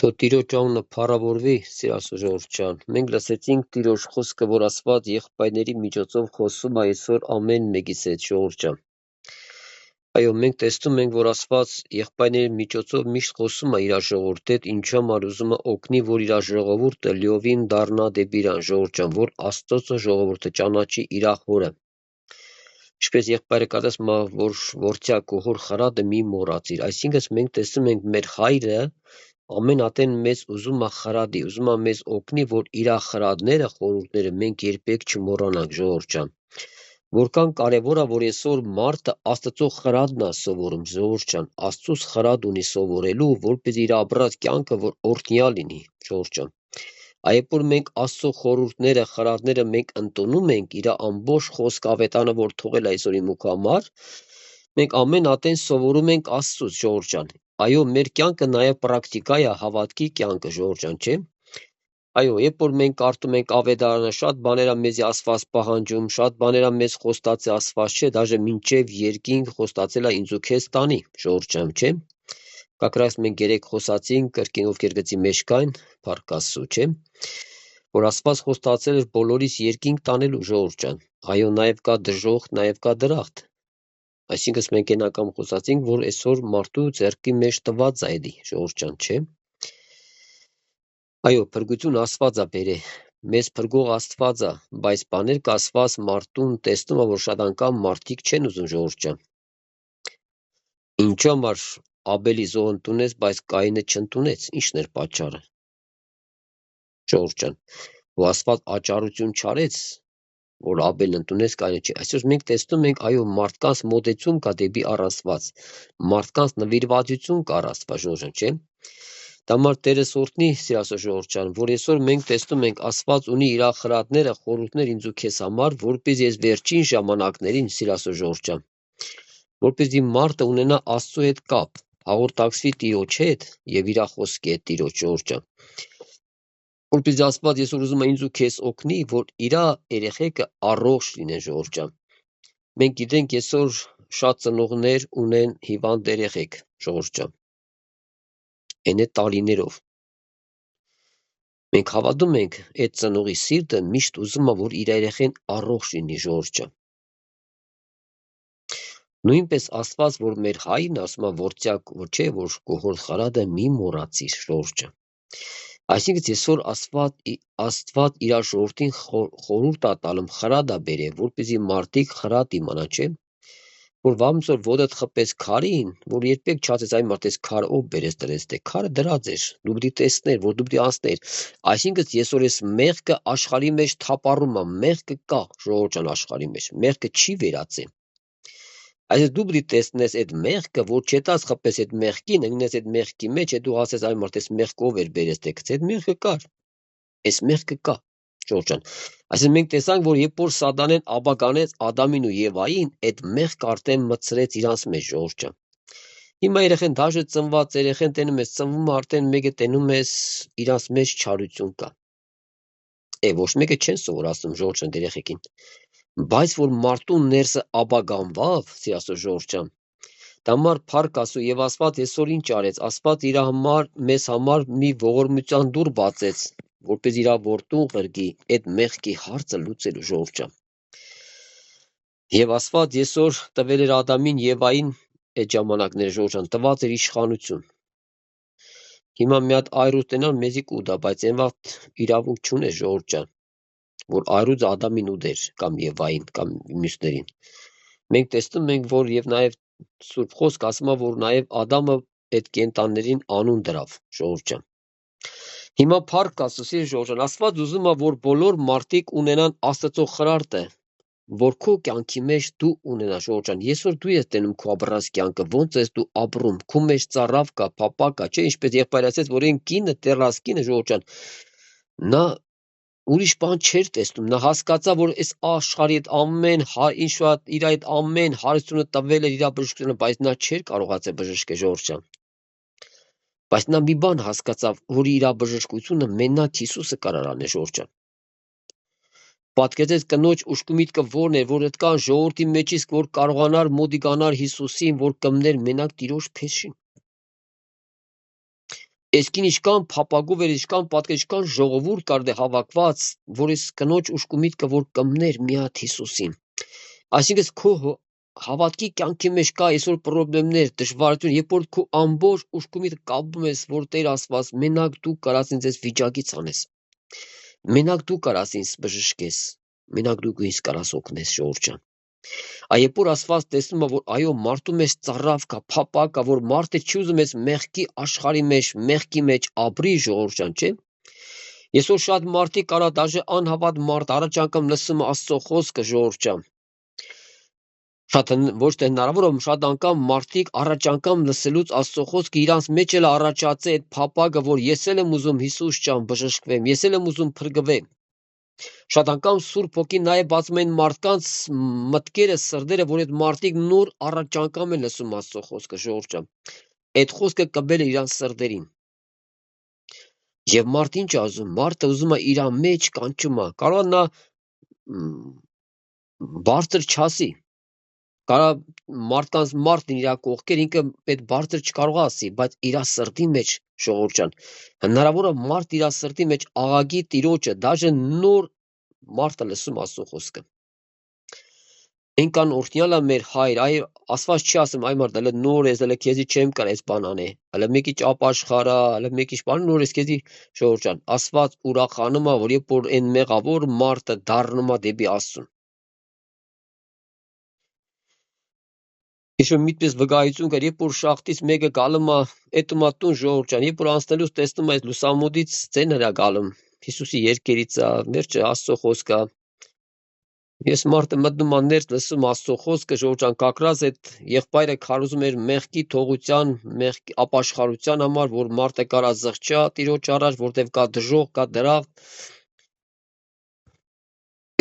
Թո Տիրոջ անունը փառավորվի, սիրասու ժողովուրդ ջան։ Մենք լսեցինք Տիրոջ խոսքը, որ Աստված եղբայրների միջոցով խոսում է այսօր ամեն մեկիս հետ, ժողովուրդ ջան։ Այո, մենք տեսնում ենք, որ Աստված եղբայրների միջոցով միշտ խոսում է իր ժողովրդի հետ, ինչու համար ուզում է օգնի, որ իր ժողովուրդը լիովին դառնա դեպի իրան, ժողովուրդ ջան, որ Աստծո ժողովուրդը ճանաչի իր հորը։ Ինչպես եղբայրը կատես մա որ որդյակ ու հոր խրադը մի մոռացիր, այսինքն մենք տեսնում ենք մեր հայրը ամեն ատեն մեզ ուզում է խրադի, ուզում է մեզ օգնի, որ իր խրադները, խորհուրդները մենք երբեք չմոռանանք, ժողովուրդ ջան։ Որքան կարևոր է, որ այսօր մարդը Աստծո խրադն է սովորում, ժողովուրդ ջան, Աստծուց խրադ ունի սովորելու, որպես իր ապրած կյանքը որ օրհնյալ լինի, ժողովուրդ ջան։ Այբ որ մենք Աստծո խորհուրդները, խրադները մենք ընդունում ենք, իր ամբողջ խոսք ավետանը, որ թողել է այսօր իմ ու քո համար, մենք ամեն ատեն սովորում ենք Աստծուց, ժողովուրդ ջան։ Այո, մեր կյանքը նաև պրակտիկա է, հավատքի կյանքը, ժողովուրդ ջան, չէ՞։ Այո, երբ որ մենք կարդում ենք ավետարանը, շատ բաներ է մեզի Աստված պահանջում, շատ բաներ է մեզ խոստացել Աստված, չէ, դաժե մինչև երկինք խոստացել է ինձ ու քեզ տանի, ժողովուրդ ջան, չէ։ Կակրած մենք երեք խոսացինք, կրկին ովքեր գծի մեջ կային, փառք Աստծո, չէ։ Որ Աստված խոստացել էր բոլորիս երկինք տանելու, ժողովուրդ ջան։ Այո, նաև կա դժոխք, նաև կա դրախտ։ Այսինքն մենք այն անգամ խոսացինք, որ այսօր մարդու ձեռքի մեջ տված է էլի, ժողովուրդ ջան, չէ։ Այո, փրկություն Աստված է բերե, մեզ փրկող Աստված է, բայց բաներ կա Աստված մարդուն տեսնում է, որ շատ անգամ մարդիկ չեն ուզում, ժողովուրդ ջան։ Ինչու համար Աբելի զոհ ընդունեց, բայց Կայինը չընդունեց, ի՞նչն էր պատճառը, ժողովուրդ ջան։ Ու Աստված աճառություն չարեց, որ Աբելն ընդունեց, Կայինը չի։ Այսօր մենք տեսնում ենք, այո, մարդկանց մոտեցում կա դեպի առ Աստված, մարդկանց նվիրվածություն կա առ Աստված, ժողովուրդ ջան, չէ։ Դա համար Տերս օրհնի, սիրասո ժողովուրդ ջան, որ այսօր մենք տեսնում ենք Աստված ունի իր խրատները, խորհուրդներ ինձ ու քեզ համար, որպես ես վերջին ժամանակներին, սիրասո ժողովուրդ ջան, որպեսզի մարդը ունենա Աստծո հետ կապ, հաղորդակցվի Տիրոջ հետ եւ իր խոսքի հետ Տիրոջ, ժողովուրդ ջան։ Որպեսզի Աստված այսօր ուզում է ինձ ու քեզ օգնի, որ իր երեխեքը առողջ լինեն, ժողովուրդ ջան։ Մենք գիտենք այսօր շատ ծնողներ ունեն հիվանդ երեխեք, ժողովուրդ ջան։ Այն է տարիներով։ Մենք հավատում ենք, այդ ծնողի սիրտը միշտ ուզում է, որ իր երեխեն առողջ լինի, ժողովուրդ ջան։ Նույնպես Աստված, որ մեր հայրն ասում է որդյակ, որ չէ, որ գոհոր խարադը մի մոռացիր, ժողովուրդ ջան։ Այսինքն այսօր Աստված իր ժողովրդին խորհուրդ է տալում, խրատ է բերել, որպեսզի մարդիկ խրատ իմանան, չէ։ Որ վամսոր ոտդ խփես քարին, որ երբեք չասես այն մարդես քար ով բերես դրես, դե քարը դրած էր, դու պիտի տեսներ, որ դու պիտի ասներ։ Այսինքն այսօր այս մեղքը աշխարհի մեջ թափառում է, մեղքը կա, ժողովուրդ ջան, աշխարհի մեջ, մեղքը չի վերացել։ Այսինքն դու պիտի տեսնես այդ մեղքը, որ չետաս խփես այդ մեղքին, ընկնես այդ մեղքի մեջ, դու ասես այն մարդես մեղք ով էր բերես, դե այդ մեղքը կար, այս մեղքը կա, ժողովուրդ ջան։ Այսինքն մենք տեսանք, որ երբ որ Սատանեն աբականեց Ադամին ու Եվային, այդ մեղքը արդեն մցրեց իրանց մեջ, ժողովուրդ ջան։ Հիմա երեխեն դաժե ծնված երեխեն տենում ես, ծնվում արդեն մեկը տենում ես իրանց մեջ չարություն կա։ Ոչ մեկը չեն սովորացնում, ժողովուրդ ջան, երեխեքին։ Բայց որ մարդու ներսը աբականվավ, սիրասո ժողովուրդ ջան, դա համար փառք Աստծո եւ Աստված այսօր ինչ արեց, Աստված իր համար մեզ համար մի ողորմության դուռ բացեց, որպես իր որդուն ղրգի այդ մեղքի հարցը լուծելու, ժողովուրդ ջան։ Եվ Աստված այսօր տվել էր Ադամին Եվային այդ ժամանակները, ժողովուրդ ջան, տված էր իշխանություն։ Հիմա մի հատ այրուց տենալ մեզի կուտա, բայց այն վաղ իրավունք չունես, ժողովուրդ ջան, որ այրուց Ադամին ուտեր կամ Եվային կամ մյուսներին։ Մենք տեսնում ենք, որ եւ նաեւ Սուրբ Խոսք ասում է, որ նաեւ Ադամը այդ կենտաններին անուն դրավ, ժողովուրդ ջան։ Հիմա փառք Աստծո, սիրելի ժողովուրդ ջան, Աստված ուզում է, որ բոլոր մարդիկ ունենան Աստծո խրարտը, որ քո կյանքի մեջ դու ունենաս, ժողովուրդ ջան, այսօր դու ես տենում քո ապրած կյանքը, ոնց ես դու ապրում, քո մեջ ծառավ կա, փապա կա, չէ, ինչպես եղբայրը ասեց, որ այն կինը, տեռած կինը, ժողովուրդ ջան, նա ուրիշ բան չէր տեսնում, նա հասկացավ, որ այս աշխարհի այդ ամեն ինչ իր այդ ամեն հարստությունը տվել էր իր բժշկությունը, բայց նա չէր կարողացել բժշկել, ժողովուրդ ջան։ Բայց նա մի բան հասկացավ, որ իր բժշկությունը մենակ Հիսուսը կարող անել, ժողովուրդ ջան։ Պատկերացրեք կնոջ ուշք ու միտքը որն էր, որ այդքան ժողովրդի մեջ իսկ որ կարողանար մոտիկանալ Հիսուսին, որ կմներ մենակ Տիրոջ փեշին։ Եսքին իշքան փապագով էր, իշքան պատկեր, իշքան ժողովուրդ կար դե հավաքված, որ ես կնոջ ուշք ու միտքը որ կմներ մի հատ Հիսուսին։ Այսինքն քո հավատքի կյանքի մեջ կա այսօր խնդիրներ, դժվարություն, երբ որ քո ամբողջ ուշք ու միտքը կապում ես, որ Տեր Աստված մենակ դու կարաս ինձ այս վիճակից անես։ Մենակ դու կարաս ինձ բժշկես, մենակ դու ինձ կարաս օգնես, ժողովուրդ ջան։ Երբ որ Աստված տեսնում է, որ այո, մարդու մեջ ծառավ կա, փապակ կա, որ մարդը չի ուզում այս մեղքի աշխարհի մեջ, մեղքի մեջ ապրի, ժողովուրդ ջան, չէ՞։ Այսօր շատ մարդիկ կարա դաժե անհավատ մարդ առաջ անգամ լսում է Աստծո խոսքը, ժողովուրդ ջան։ Շատ ոչ թե հնարավոր է, շատ անգամ մարդիկ առաջ անգամ լսելուց Աստծո խոսքը իրանց մեջ էլ առաջացե այդ փապակը, որ ես էլ եմ ուզում Հիսուս ջան բժշկվեմ, ես էլ եմ ուզում փրկվեմ։ Շատ անգամ Սուրբ Հոգին նաև բացում են մարդկանց մտքերը, սրտերը, որ այդ մարդիկ նոր առաջ անգամ են լսում Աստծո խոսքը, ժողովուրդ ջան։ Այդ խոսքը կբել է իրանց սրտերին։ Եվ մարդ ինչ է ուզում, մարդը ուզում է իր մեջ կանչում է, կարող նա բարձր չասի, կարող մարդկանց մարդն իր կողքեր ինքը այդ բարձր չկարող ասի, բայց իր սրտի մեջ, ժողովուրդ ջան, հնարավոր է մարդ իր սրտի մեջ աղագի Տիրոջը, դաժե նոր մարդը լսում Աստծո խոսքը։ Ինքան օրհնյալը մեր հայր, այ Աստված չի ասում այ մարդ, հələ նոր ես, հələ քեզի չեմ կար այս բան անե, հələ մի քիչ ապաշխարա, հələ մի քիչ բան նոր ես քեզի, ժողովուրդ ջան, Աստված ուրախանում է, որ երբ որ այն մեղավոր մարդը դառնում է դեպի Աստծուն։ Իշո միտպես վկայություն կար, երբ որ շախտից մեկը գալում է, էտում է տուն, ժողովուրդ ջան, երբ որ անցնելուց տեսնում է այս լուսամուտից ցեն հրա գալում, Հիսուսի երկերից է, վերջը Աստծո խոսքը։ Ես մարդը մտնում է ներս լսում Աստծո խոսքը, ժողովուրդ ջան, կակրած այդ եղբայրը քարոզում էր մեղքի թողության, մեղքի ապաշխարության համար, որ մարդը կարա զղջա Տիրոջ առաջ, որտեվ կա դժոխք, կա դրախտ։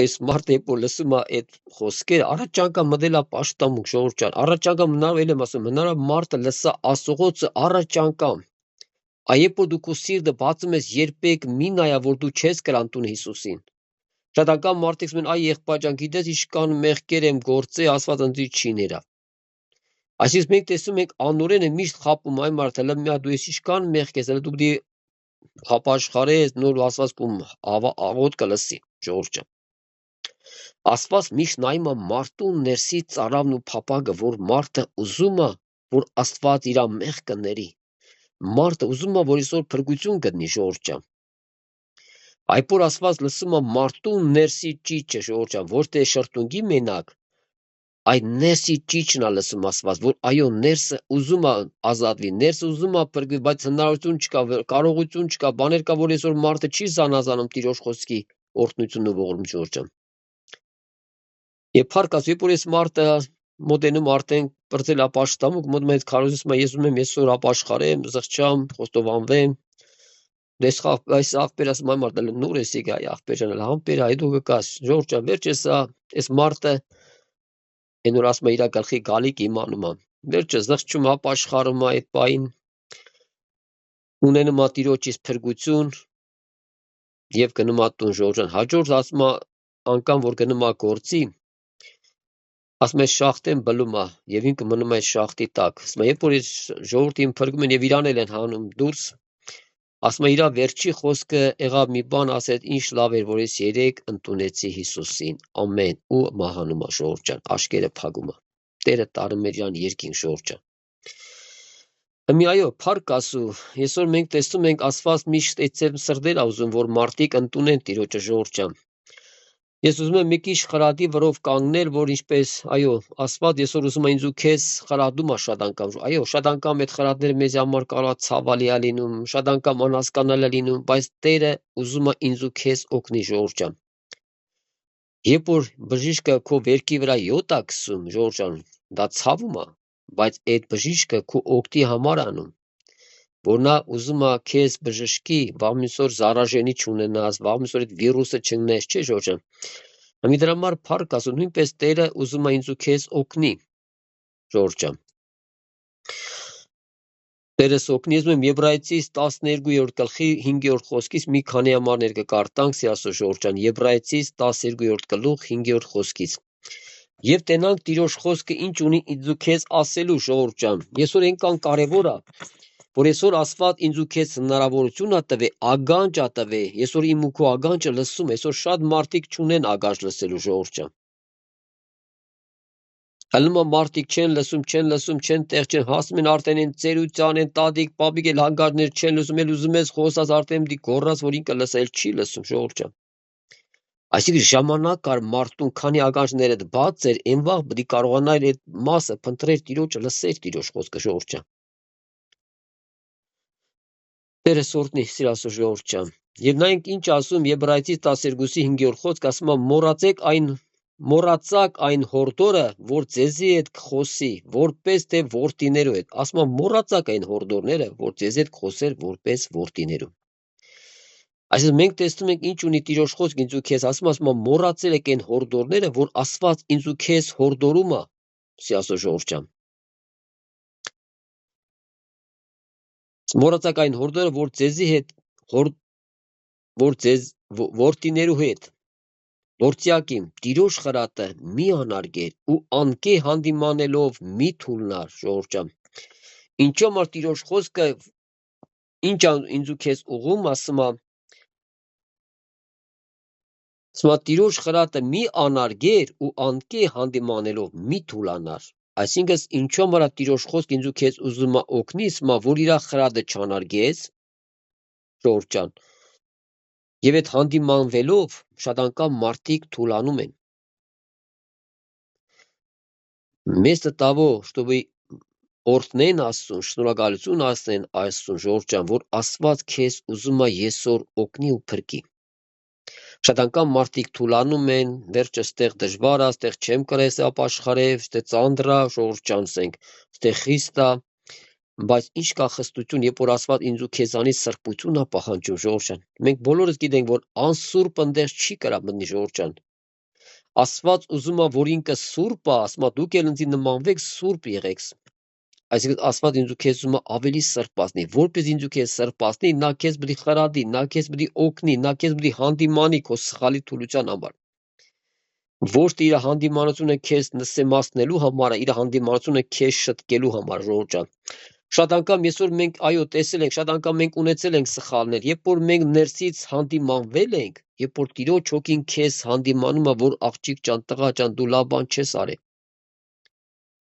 Այս մարդը երբ որ լսում է այդ խոսքերը, առաջ անգամ մտել է պաշտամուկ, ժողովուրդ ջան, առաջ անգամ հնարավոր եմ ասում, հնարավոր մարդը լսա Աստծո խոսքը առաջ անգամ։ Երբ որ դու քո սիրտը բացում ես, երբեք մի նայա, որ դու չես կրան տուն Հիսուսին։ Շատ անգամ մարդիկ ասում են, այ եղբայր ջան, գիտես ինչքան մեղքեր եմ գործել, Աստված ինձ չի ներա։ Այսինքն մենք տեսնում ենք անօրենը միշտ խապում այ մարդը, հələ մի հատ դու ես ինչքան մեղք ես, հələ դու պիտի հապաշխարես, նոր Աստված կում աղոտ կլսի, ժողովուրդ ջան։ Աստված միշտ նայում է մարդու ներսի ծարավն ու փապակը, որ մարդը ուզում է, որ Աստված իր մեղքը ների։ Մարդը ուզում է, որ այսօր փրկություն գտնի, ժողովուրդ ջան։ Այբ որ Աստված լսում է մարդու ներսի ճիճը, ժողովուրդ ջան, ոչ թե շրթունքի մենակ, այ ներսի ճիճն է լսում Աստված, որ այո, ներսը ուզում է ազատվի, ներսը ուզում է փրկվի, բայց հնարավորություն չկա, կարողություն չկա, բաներ կա, որ այսօր մարդը չի զանազանում Տիրոջ խոսքի օրհնությունն ու ողորմությունը, ժողովուրդ ջան։ Եվ փառք Աստծո, երբ որ այս մարդը մոտենում արդեն բրձել ապաշխտամուկ, մոտում է քարոզում է, ես ուզում եմ այսօր ապաշխարեմ, զղջամ, խոստովանվեմ։ Դες այս աղբեր ասում այ մարդը նոր էսի գա աղբեր ջան համբեր այ դու գաս ժողովուրդ ջան վերջը սա այս մարդը այնօր ասում է իր գլխի գալիք իմանում է վերջը զղջում ապաշխարում է այդ բային ունենում է Տիրոջից փրկություն եւ գնում է տուն ժողովուրդ ջան հաջորդ ասում է անգամ որ գնում է գործի ասում է շախտեն բլում է եւ ինքը մնում է շախտի տակ ասում է երբ որ ժողովրդին փրկում են եւ իրան են հանում դուրս ասում է իրա վերջի խոսքը եղավ մի բան ասեց ինչ լավ էր որ ես երեք ընդունեցի Հիսուսին ամեն ու մահանում է ժողովուրդ ջան աշկերը փագում է Տերը տարում էր իրան երկին ժողովուրդ ջան մի այո փառք Աստծո այսօր մենք տեսնում ենք Աստված միշտ այցել սրտեր ուզում որ մարդիկ ընդունեն Տիրոջը ժողովուրդ ջան Ես ուզում եմ մի քիչ խրատի վրով կանգնել, որ ինչպես, այո, Աստված այսօր ուզում է ինձ ու քեզ խրատում է շատ անգամ։ Այո, շատ անգամ այդ խրատները մեզ համար կարող է ցավալի լինում, շատ անգամ անհասկանալի լինում, բայց Տերը ուզում է ինձ ու քեզ օգնի, ժողովուրդ ջան։ Երբ որ բժիշկը քո վերքի վրա յոտ է քսում, ժողովուրդ ջան, դա ցավում է, բայց այդ բժիշկը քո օգտի համար անում որ նա ուզում է քեզ բժշկի, վաղմիսօր զարաժենի չունենաս, վաղմիսօր այդ վիրուսը չունենաս, չէ՞ ժողովուրդ ջան։ Համի դրա համար փառք Աստծո, նույնպես Տերը ուզում է ինձ ու քեզ օգնի, ժողովուրդ ջան։ Տերս օգնի, ես եմ Եբրայեցիս 12-րդ գլխի 5-րդ խոսքից մի քանի համարներ կկարտանք, Աստծո ժողովուրդ ջան, Եբրայեցիս 12-րդ գլուխ 5-րդ խոսքից։ Եվ տենանք Տիրոջ խոսքը ինչ ունի ինձ ու քեզ ասելու, ժողովուրդ ջան։ Այսօր այնքան կարևոր է որ այսօր Աստված ինձ ու քեզ հնարավորություն ա տվե, ագանջ ա տվե, այսօր իմ ու քո ագանջը լսում, այսօր շատ մարդիկ չունեն ագանջ լսելու ժողովուրդ ջան։ Հալմա մարդիկ չեն լսում, չեն տեղ չեն, հասնում են արդեն են ծերության, են տատիկ, պապիկ էլ հանգարներ չեն լսում, էլ ուզում ես խոսած արդեն դի գոռաց, որ ինքը լսել չի լսում ժողովուրդ ջան։ Այսինքն ժամանակ կար մարդուն, քանի ագանջները բաց էր, այն վաղ պետք է կարողանար այդ մասը փնտրել Տիրոջը, լսել Տիրոջ խոսքը ժողովուրդ ջան։ Տերը սորտնի սիրասո ժողովուրդ ջան։ Եվ նայենք ինչ ասում Եբրայեցի 12-ի 5-րդ խոսք, ասում է մոռացակ այն հորդորը, որ ձեզի հետ կխոսի, որպես թե որդիներու հետ։ Ասում է մոռացակ այն հորդորները, որ ձեզի հետ կխոսեր որպես որդիներու։ Այսինքն մենք տեսնում ենք ինչ ունի Տիրոջ խոսք ինձ ու քեզ, ասում է մոռացել եք այն հորդորները, որ Աստված ինձ ու քեզ հորդորում է, սիրասո ժողովուրդ ջան։ Մոռացակ այն հորդորը, որ ձեզի հետ որ ձեզ որդիներու հետ որդյակիմ Տիրոջ խրատը մի անարգեր ու անկե հանդիմանելով մի թուլնար ժողովուրդ ջան։ Ինչու՞ համար Տիրոջ խոսքը ինչ ինձ ու քեզ ուղում ասում է Տիրոջ խրատը մի անարգեր ու անկե հանդիմանելով մի թուլանար։ Այսինքն ինչու՞ համար Տիրոջ խոսքը ինձ ու քեզ ուզում է օգնի, որ իր խրատը չանարգես, ժողովուրդ ջան։ Եվ այդ հանդիմանվելով շատ անգամ մարդիկ թուլանում են։ Вместо того, чтобы օրհնեն Աստծուն, շնորհակալություն ասեն Աստծուն, ժողովուրդ ջան, որ Աստված քեզ ուզում է այսօր օգնի ու փրկի։ Շատ անգամ մարդիկ թուլանում են, վերջը ստեղ դժվար է, ստեղ չեմ կրես ապաշխարև, ստեղ ծանր է, ժողովուրդ ջան, ասենք, ստեղ խիստ է, բայց ինչ կա խստություն, երբ որ Աստված ինձ ու քեզանից սրբություն է պահանջում, ժողովուրդ ջան։ Մենք բոլորս գիտենք, որ անսուրբ ընդեղ չի կարա մտնի, ժողովուրդ ջան։ Աստված ուզում է, որ ինքը սուրբ է, ասում է դուք էլ ինձ նմանվեք, սուրբ եղեք։ Այսինքն Աստված ինձ ու քեզ ուզում է ավելի սրբացնի, որպես ինձ ու քեզ սրբացնի, նա քեզ պետք է խրադի, նա քեզ պետք է օգնի, նա քեզ պետք է հանդիմանի քո սխալի թուլության համար։ Ոչ թե իր հանդիմանությունը քեզ նսեմացնելու համար, իր հանդիմանությունը քեզ շտկելու համար, ժողովուրդ ջան։ Շատ անգամ այսօր մենք տեսել ենք, շատ անգամ մենք ունեցել ենք սխալներ, երբ որ մենք ներսից հանդիմանվել ենք, երբ որ Տիրոջ հոգին քեզ հանդիմանում է, որ աղջիկ ջան, տղա ջան, դու լավ բան չես արել։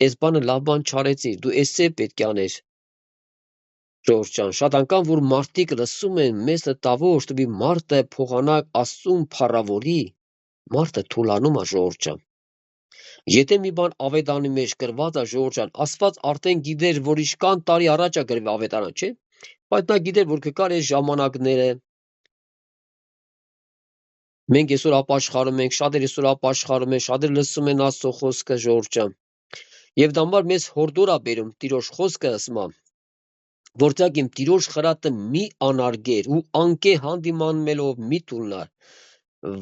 Այս բանը լավ բան չարեցիր, դու էսե պետք է անես։ Ժողովուրդ ջան, շատ անգամ որ մարդիկ լսում են մեզ տավոր, чтобы մարդը փողանա Աստծուն փառավորի, մարդը թուլանում է, ժողովուրդ ջան։ Եթե մի բան ավետարանի մեջ գրված է, ժողովուրդ ջան, Աստված արդեն գիտեր, որ իշքան տարի առաջ է գրվել ավետարան, չէ՞։ Բայց նա գիտեր, որ կգար այս ժամանակները։ Մենք այսօր ապաշխարում ենք, շատեր այսօր ապաշխարում են, շատեր լսում են Աստծո խոսքը, ժողովուրդ ջան։ Եվ դա համար մեզ հորդոր է բերում Տիրոջ խոսքը, ասում է, որտեղ իմ Տիրոջ խրատը մի անարգեր ու անկե հանդիմանմելով մի թուլնար։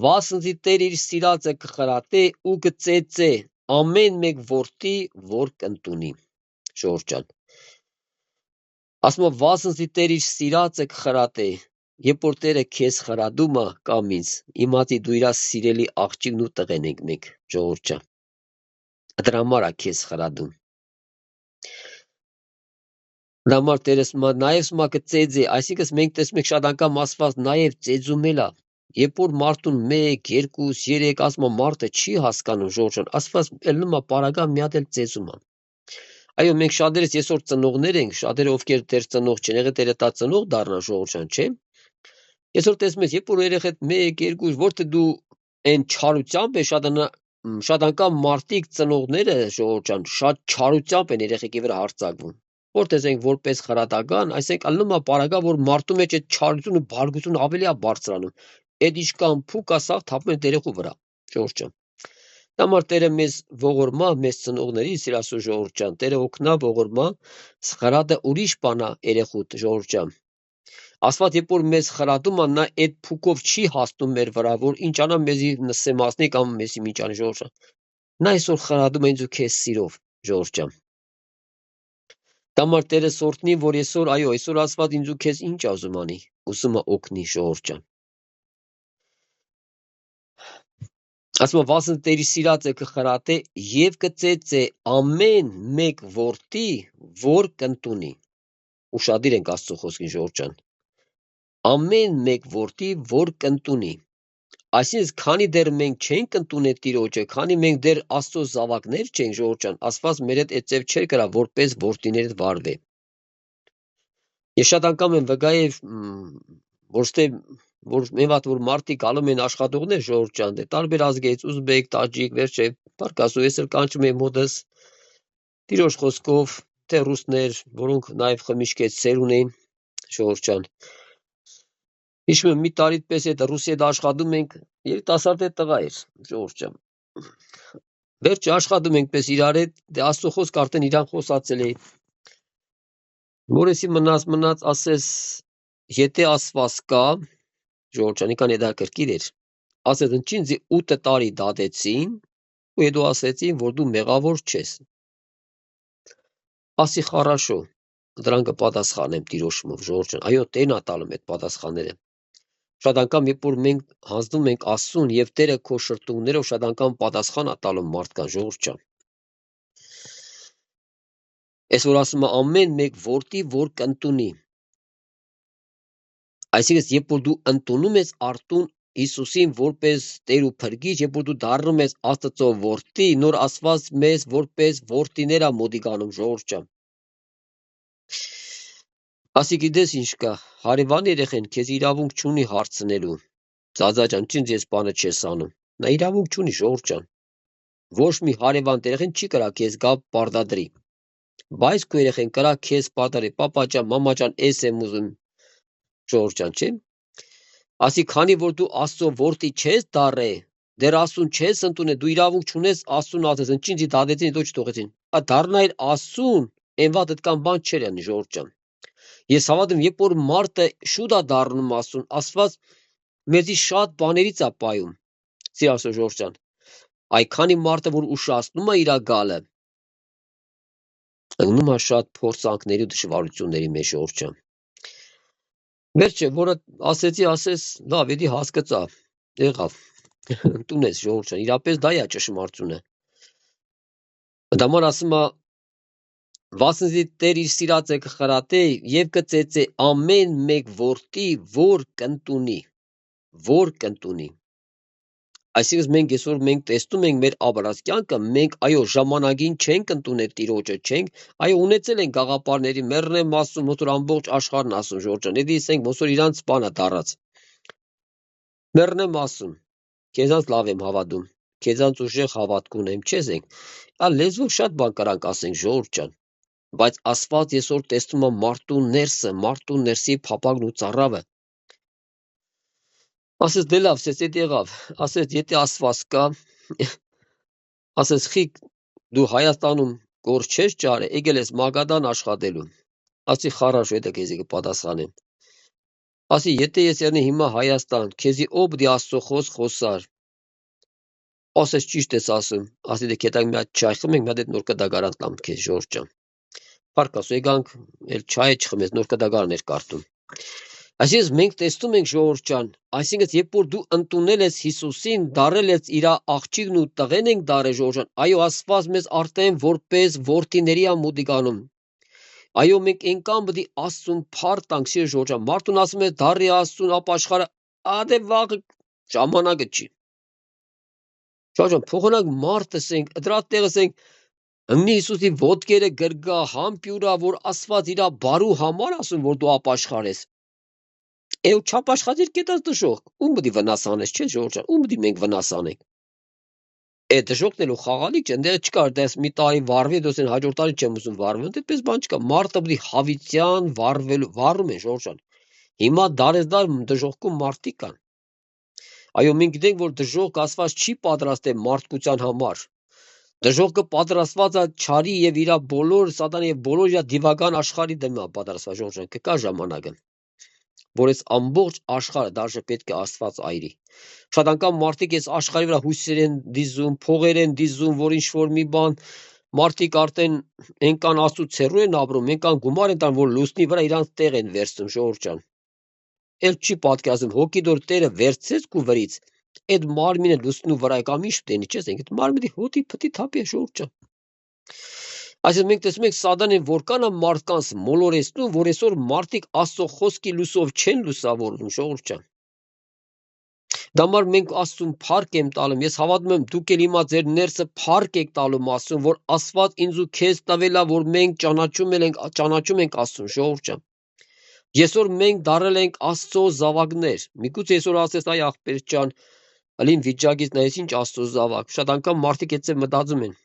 Վասնզի Տեր իր սիրածը կխրատե ու կծեծե ամեն մեկ որդի, որ կընդունի, ժողովուրդ ջան։ Ասում է վասնզի Տեր իր սիրածը կխրատե, երբ որ Տերը քեզ խրատում է կամ ինձ, իմացի դու իր սիրելի աղջիկն ու տղեն ենք մենք, ժողովուրդ ջան։ Դրա համար է քեզ խրատում։ Դրա համար Տերը նաև կծեծե, այսինքն մենք տեսնում ենք շատ անգամ Աստված նաև ծեծում է։ Երբ որ մարդուն 1, 2, 3 ասում մարդը չի հասկանում, ժողովուրդ ջան, Աստված ելնում է պարագա մի հատ էլ ծեծում է։ Այո, մենք շատերս այսօր ծնողներ ենք, շատերը ովքեր դեռ ծնող չեն եղել, Տերը տա ծնող դառնա, ժողովուրդ ջան, չէ՞։ Այսօր տեսնում ես, երբ որ երեխեդ 1, 2, որտե դու այն չարությամբ է շատ անգամ մարդիկ ծնողները, ժողովուրդ ջան, շատ չարությամբ են երեխեքի վրա հարձակվում։ Որտես ենք որպես խրատական, այսինքն ալնում է պարագա, որ մարդու մեջ այդ չարությունը, բարկությունը ավելի է բարձրանում։ Այդ իշքան փուկ ասավ թափում է երեխու վրա, ժողովուրդ ջան։ Դա համար Տերը մեզ ողորմա, մեզ ծնողների, սիրասու ժողովուրդ ջան, Տերը օգնա ողորմա, խրատը ուրիշ բան է երեխուդ, ժողովուրդ ջան։ Աստված երբ որ մեզ խրատում է, նա այդ փուկով չի հասնում մեր վրա, որ ինչ անա մեզի նսեմացնի կամ մեզի ինչ անի, ժողովուրդ ջան։ Նա այսօր խրատում է ինձ ու քեզ սիրով, ժողովուրդ ջան։ Դա համար Տերը սորտնի, որ այսօր, այո, այսօր Աստված ինձ ու քեզ ինչ ուզում անի, ուզում է օգնի, ժողովուրդ ջան։ Ասում է վասն Տերի սիրածը կխրատե եւ կծեծե ամեն մեկ որդի, որ կընդունի։ ուշադիր ենք Աստծո խոսքին ժողովուրդ ջան։ Ամեն մեկ որդի, որ կընտունի, այսինքն քանի դեռ մենք չենք ընդունել Տիրոջը, քանի մենք դեռ Աստծո զավակներ չենք ժողովուրդ ջան, Աստված մեր հետ այդպես չէր կրա որպես որդիներ վարվե։ Ես շատ անգամ եմ վկայել, որստե որ մենվատ որ մարդիկ գալում են աշխատողներ ժողովուրդ ջան, դե տարբեր ազգից, ուզբեկ, տաջիկ, վերջե, բարկասու ես էլ կանչում եմ մոդս Տիրոջ խոսքով, թե ռուսներ, որոնք նաև խմիչքեց սեր ունեն ժողովուրդ ջան։ Հիշում եմ մի տարի պես այդ Ռուսիա դա աշխատում ենք, երիտասարդ տղա էր ժողովուրդ ջան։ Վերջը աշխատում ենք պես իրար հետ, դե Աստծո խոսք արդեն իրան խոսացել է։ Որեսի մնաց ասես, եթե Աստված կա, ժողովուրդ ջան, ինքան դա կրկիր էր, ասես ինձ 8 տարի դատեցին, ու հետո ասեցին, որ դու մեղավոր չես։ Ասի խառաշո, դրան կպատասխանեմ Տիրոջով ժողովուրդ ջան, այո, Տերն է տալում այդ պատասխանները։ Շատ անգամ երբ որ մենք հանձնում ենք Աստծուն եւ Տերը քո շրթունքներով շատ անգամ պատասխան է տալում մարդկան ժողովուրդ ջան։ Այս որ ասում է ամեն մեկ որդի, որ կընտունի։ Այսինքն երբ որ դու ընդունում ես Արտուն Հիսուսին որպես Տեր ու Փրկիչ, երբ որ դու դառնում ես Աստծո որդի, նոր Աստված մեզ որպես որդիներ է մոդիկանում ժողովուրդ ջան։ Ասի գիտես ինչ կա, հարևան երեխեն քեզ իրավունք չունի հարցնելու։ Ծածա ջան, ինչ ես բանը չես անում։ Նա իրավունք չունի ժողովուրդ ջան։ Ոչ մի հարևան երեխեն չի կրա քեզ գա պարտադրի։ Բայց քո երեխեն կրա քեզ պարտադրի, պապա ջան, մամա ջան, էս եմ ուզում ժողովուրդ ջան, չէ՞։ Ասի քանի որ դու Աստծո որդի չես դառե, դեռ Աստուն չես ընդունել, դու իրավունք չունես Աստուն ասես, ինչի դադեցին, հետո չթողեցին։ Դառնայր Աստուն, այն վատ այդքան բան չէր անի ժողովուրդ ջան։ Ես հավատում, երբ որ մարդը շուտ է դառնում Աստուն, Աստված մեզի շատ բաներից է պայում։ Սիրասո ժողովուրդ ջան։ Այքանի մարդը որ ուշացնում է իր գալը, ընկնում է շատ փորձանքների ու դժվարությունների մեջ ժողովուրդ ջան։ Վերջը, որը ասեցի, ասես, լավ, էդի հասկացա, եղավ, ընդունես ժողովուրդ ջան, իրապես դա է ճշմարտությունը։ Դամար ասում է, վասնզի Տեր իր սիրածը կխրատե եւ կծեծե ամեն մեկ որդի, որ կընտունի։ Այսինքն մենք տեսնում ենք մեր ապրած կյանքը, մենք այո ժամանակին չենք ընդունել Տիրոջը, չենք, այո ունեցել ենք գաղափարների, մեռնեմ ասում, ոնց որ ամբողջ աշխարհն ասում ժողովուրդ ջան, էդի ասենք ոնց որ իրանց բանը դարած։ Մեռնեմ ասում, քեզանց լավ եմ հավատում, քեզանց ուժեղ հավատք ունեմ, չես ենք։ Լեզվով շատ բան կարանք ասենք ժողովուրդ ջան, բայց Աստված այսօր տեսնում է մարդու ներսը, մարդու ներսի փափագն ու ծառավը։ Ասես դե լավ, ասես էդ եղավ, ասես եթե Աստված կա, ասես խիկ դու Հայաստանում գործ չես ճարը, եկել ես Մագադան աշխատելու։ Ասի խառաշ հետը քեզի կպատասխանեմ։ Ասի եթե ես ելնի հիմա Հայաստան, քեզի ով պիտի Աստծո խոսք խոսար։ Ասես ճիշտ ես ասում, ասի դե քետակ մի հատ չայ խմենք, մի հատ այդ նոր կդագարան տամ քեզ ժողովուրդ ջան։ Պարկասու եկանք, էլ չայ չխմես, նոր կդագարն էր կարտում։ Այսինքն մենք տեսնում ենք ժողովուրդ ջան, այսինքն երբ որ դու ընդունել ես Հիսուսին, դարել ես իր աղջիկն ու տղեն ենք դարել ժողովուրդ ջան, այո Աստված մեզ արդեն որպես որդիների է մոդիգանում։ Այո մենք այնքան պետք է Աստծուն փառ տանք սիրո ժողովուրդ ջան, մարդուն ասում է դարի Աստծուն ապաշխարը, ադե վաղ ժամանակը չի։ Ժողովուրդ ջան, փոխանակ մարդ ասենք, դրա տեղ ասենք ընկնի Հիսուսի ոտքերը գրգա, համբյուրա, որ Աստված իր բարու համար ասում, որ դու ապաշխարես։ Էլ չապաշխարիր կետած դժոխք, ում պիտի վնաս անես, չէ՞ ժողովուրդ ջան, ում պիտի մենք վնաս անենք։ Այդ դժոխքն էլ խաղալիք չէ, դեռ չկար, դες մի տարի վառվի, դες հաջորդ տարի չեմ ուզում վառվի, այդպես բան չկա, մարդը պիտի հավիտյան վառում են ժողովուրդ ջան։ Հիմա դարեզդար դժոխքում մարդիկ կան։ Այո, մենք գիտենք, որ դժոխք Աստված չի պատրաստել մարդկության համար։ Դժոխքը պատրաստված է չարի եւ իր բոլոր սատանի եւ բոլոր իր դիվական աշխարհի դեմ է պատրաստված ժողովուրդ ջան, կկա ժամանակը, որ այս ամբողջ աշխարհը դաժե պետք է Աստված այրի։ Շատ անգամ մարդիկ այս աշխարհի վրա հույսեր են դիզում, փողեր են դիզում, որ ինչ որ մի բան մարդիկ արդեն այնքան Աստծո ցերու են ապրում, այնքան գումար են տան, որ լուսնի վրա իրանց տեղ են վերցնում ժողովուրդ ջան։ Էլ չի պատկերացնում, հոգիդոր Տերը վերցեց քու վրից, այդ մարմինը լուսնու վրա կամ ինչ դենի, չես ենք, այդ մարմինի հոտի փտի թափի ժողովուրդ ջան։ Այսինքն մենք տեսնում ենք սատանեն որքան է մարդկանց մոլորեցնում, որ այսօր մարդիկ Աստծո խոսքի լույսով չեն լուսավորվում, ժողովուրդ ջան։ Դա համար մենք Աստծուն փառք եմ տալում։ Ես հավատում եմ դուք էլ հիմա ձեր ներսը փառք եք տալում Աստծուն, որ Աստված ինձ ու քեզ տվել է, որ մենք ճանաչում ենք Աստծուն, ժողովուրդ ջան։ Այսօր մենք դարել ենք Աստծո զավակներ։ Միգուցե այսօր ասես, այ աղբեր ջան, ալին վիճակից նայես ինչ Աստծո զավակ։ Շատ անգամ մարդիկ այդպես մտածում են։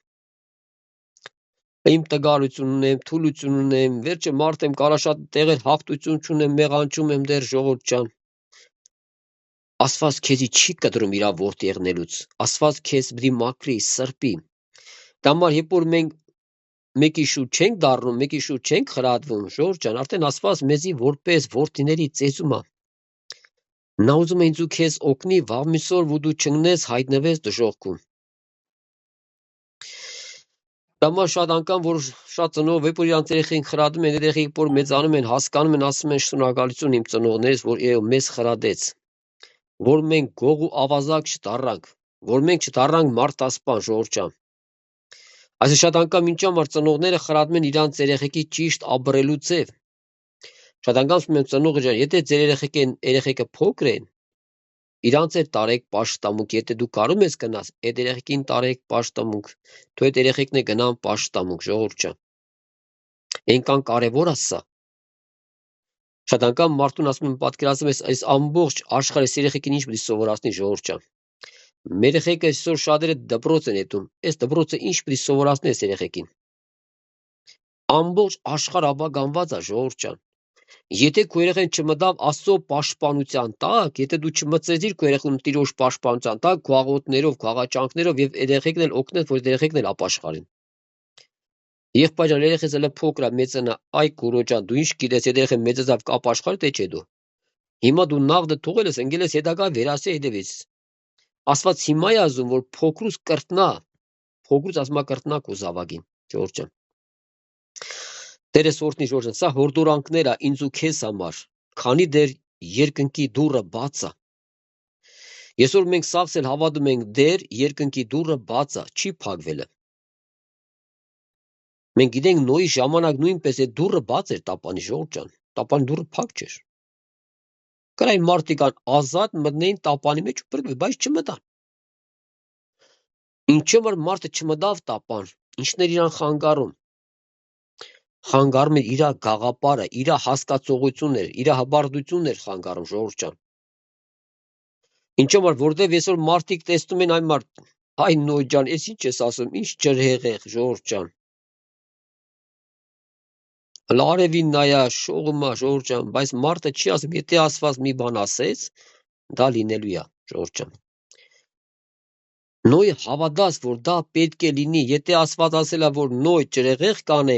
Իմ տգարություն ունեմ, թուլություն ունեմ, վերջը մարդ եմ, կարա շատ տեղեր հաղթություն չունեմ, մեղանչում եմ դեռ, ժողովուրդ ջան։ Աստված քեզի չի կտրում իր որդի եղնելուց։ Աստված քեզ պիտի մաքրի, սրբի։ Դա համար երբ որ մենք մեկի շուտ չենք դառնում, մեկի շուտ չենք խրատվում, ժողովուրդ ջան, արդեն Աստված մեզի որպես որդիների ծեծում է։ Նա ուզում է ինձ ու քեզ օգնի վաղ միսօր, որ դու չընկնես, հայտնվես դժոխքում։ Դա համար շատ անգամ, որ շատ ծնող երբ որ իրանց երեխեին խրատում են, երեխեք որ մեծանում են, հասկանում են, ասում են շնորհակալություն իմ ծնողներից, որ մեզ խրատեց, որ մենք գող ու ավազակ չդառնանք, որ մենք չդառնանք մարդասպան, ժողովուրդ ջան։ Այսինքն շատ անգամ ինչ համար ծնողները խրատում են իրանց երեխեքի ճիշտ ապրելու ձև։ Շատ անգամ ասում են ծնողը ջան, եթե ձեր երեխեքը փոքր են, իրանց էլ տարեք պաշտամունք, եթե դու կարում ես գնաս, այդ երեխեքին տարեք պաշտամունք, դու այդ երեխեքն է գնան պաշտամունք, ժողովուրդ ջան։ Այնքան կարևոր է սա։ Շատ անգամ մարդուն ասում եմ, պատկերացնում ես, այս ամբողջ աշխարհի երեխեքին ինչ պիտի սովորացնի, ժողովուրդ ջան։ Մեր երեխեքը այսօր շատերը դպրոց են հետում, այս դպրոցը ինչ պիտի սովորացնի այս երեխեքին։ Ամբողջ աշխարհ ապագանված է, ժողովուրդ ջան։ Եթե քո երեխան չմտավ Աստծո պաշտպանության տակ, եթե դու չմտցրիր քո երեխուն Տիրոջ պաշտպանության տակ, քո աղոթներով, քո աղաչանքներով եւ երեխեքն էլ օգնես, որ երեխեքն էլ ապաշխարեն։ Եղբայրան երեխես էլ փոքր է, մեծանա, այ քուրոջան, դու ինչ գիտես, երեխան մեծացավ կապաշխարի թե չէ դու։ Հիմա դու նաղդը թողել ես, ընկել ես հետագա վերասի հետևից։ Աստված հիմա է ասում, որ փոքրուց կրտնա, փոքրուց ասма կրտնա քո զավակին, Ժորժ ջան։ Տերես օրհնի Ժորժ ջան, սա հորդորանքներ է ինձ ու քեզ համար, քանի դեռ երկնքի դուռը բաց է։ Այսօր մենք սաղս էլ հավատում ենք դեռ երկնքի դուռը բաց է, չի փակվել։ Մենք գիտենք Նոյի ժամանակ նույնպես այդ դուռը բաց էր տապանի, Ժողովուրդ ջան, տապանի դուռը փակ չէր։ Կրային մարդիկ ազատ մտնեին տապանի մեջ ու բրգվի, բայց չմտան։ Ինչու որ մարդը չմտավ տապան, ինչն էր իրան խանգարում։ Խանգարում էր իր գաղապարը, իր հասկացողությունն էր, իր հբարդությունն էր խանգարում, Ժողովուրդ ջան։ Ինչու որ որտեվ այսօր մարդիկ տեսնում են այն մարդ, հայ Նոյ ջան, ես ինչ ես ասում, ինչ ջրհեղեղ, Ժողովուրդ ջան։ Լարևին նայա, շողումա, Ժողովուրդ ջան, բայց մարդը չի ասում, եթե Աստված մի բան ասեց, դա լինելու է, Ժողովուրդ ջան։ Նոյը հավատաց, որ դա պետք է լինի, եթե Աստված ասել է, որ Նոյ ջրհեղեղ կանե,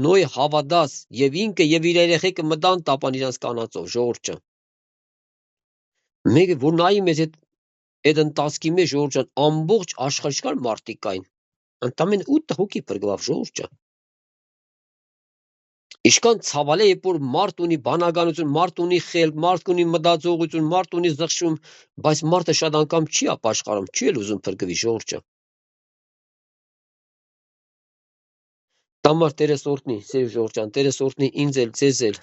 Նոյ հավատաց եւ ինքը եւ իր երեխեքը մտան տապան իրանց կանածով, Ժողովուրդ ջան։ Մեկը որ նայի մեզ այդ ընտանիքի մեջ, Ժողովուրդ ջան, ամբողջ աշխարհի կար մարդիկ կային։ Ընդամենը 8 հոգի բրգվավ, Ժողովուրդ ջան։ Իշքան ցավալ է, երբ որ մարդ ունի բանականություն, մարդ ունի խելք, մարդ ունի մտածողություն, մարդ ունի զղջում, բայց մարդը շատ անգամ չի ապաշխարում, չի էլ ուզում փրկվի, Ժողովուրդ ջան։ Տամար Տերես օրհնի, սեր Ժողովուրդ ջան, Տերես օրհնի ինձ էլ, ձեզ էլ,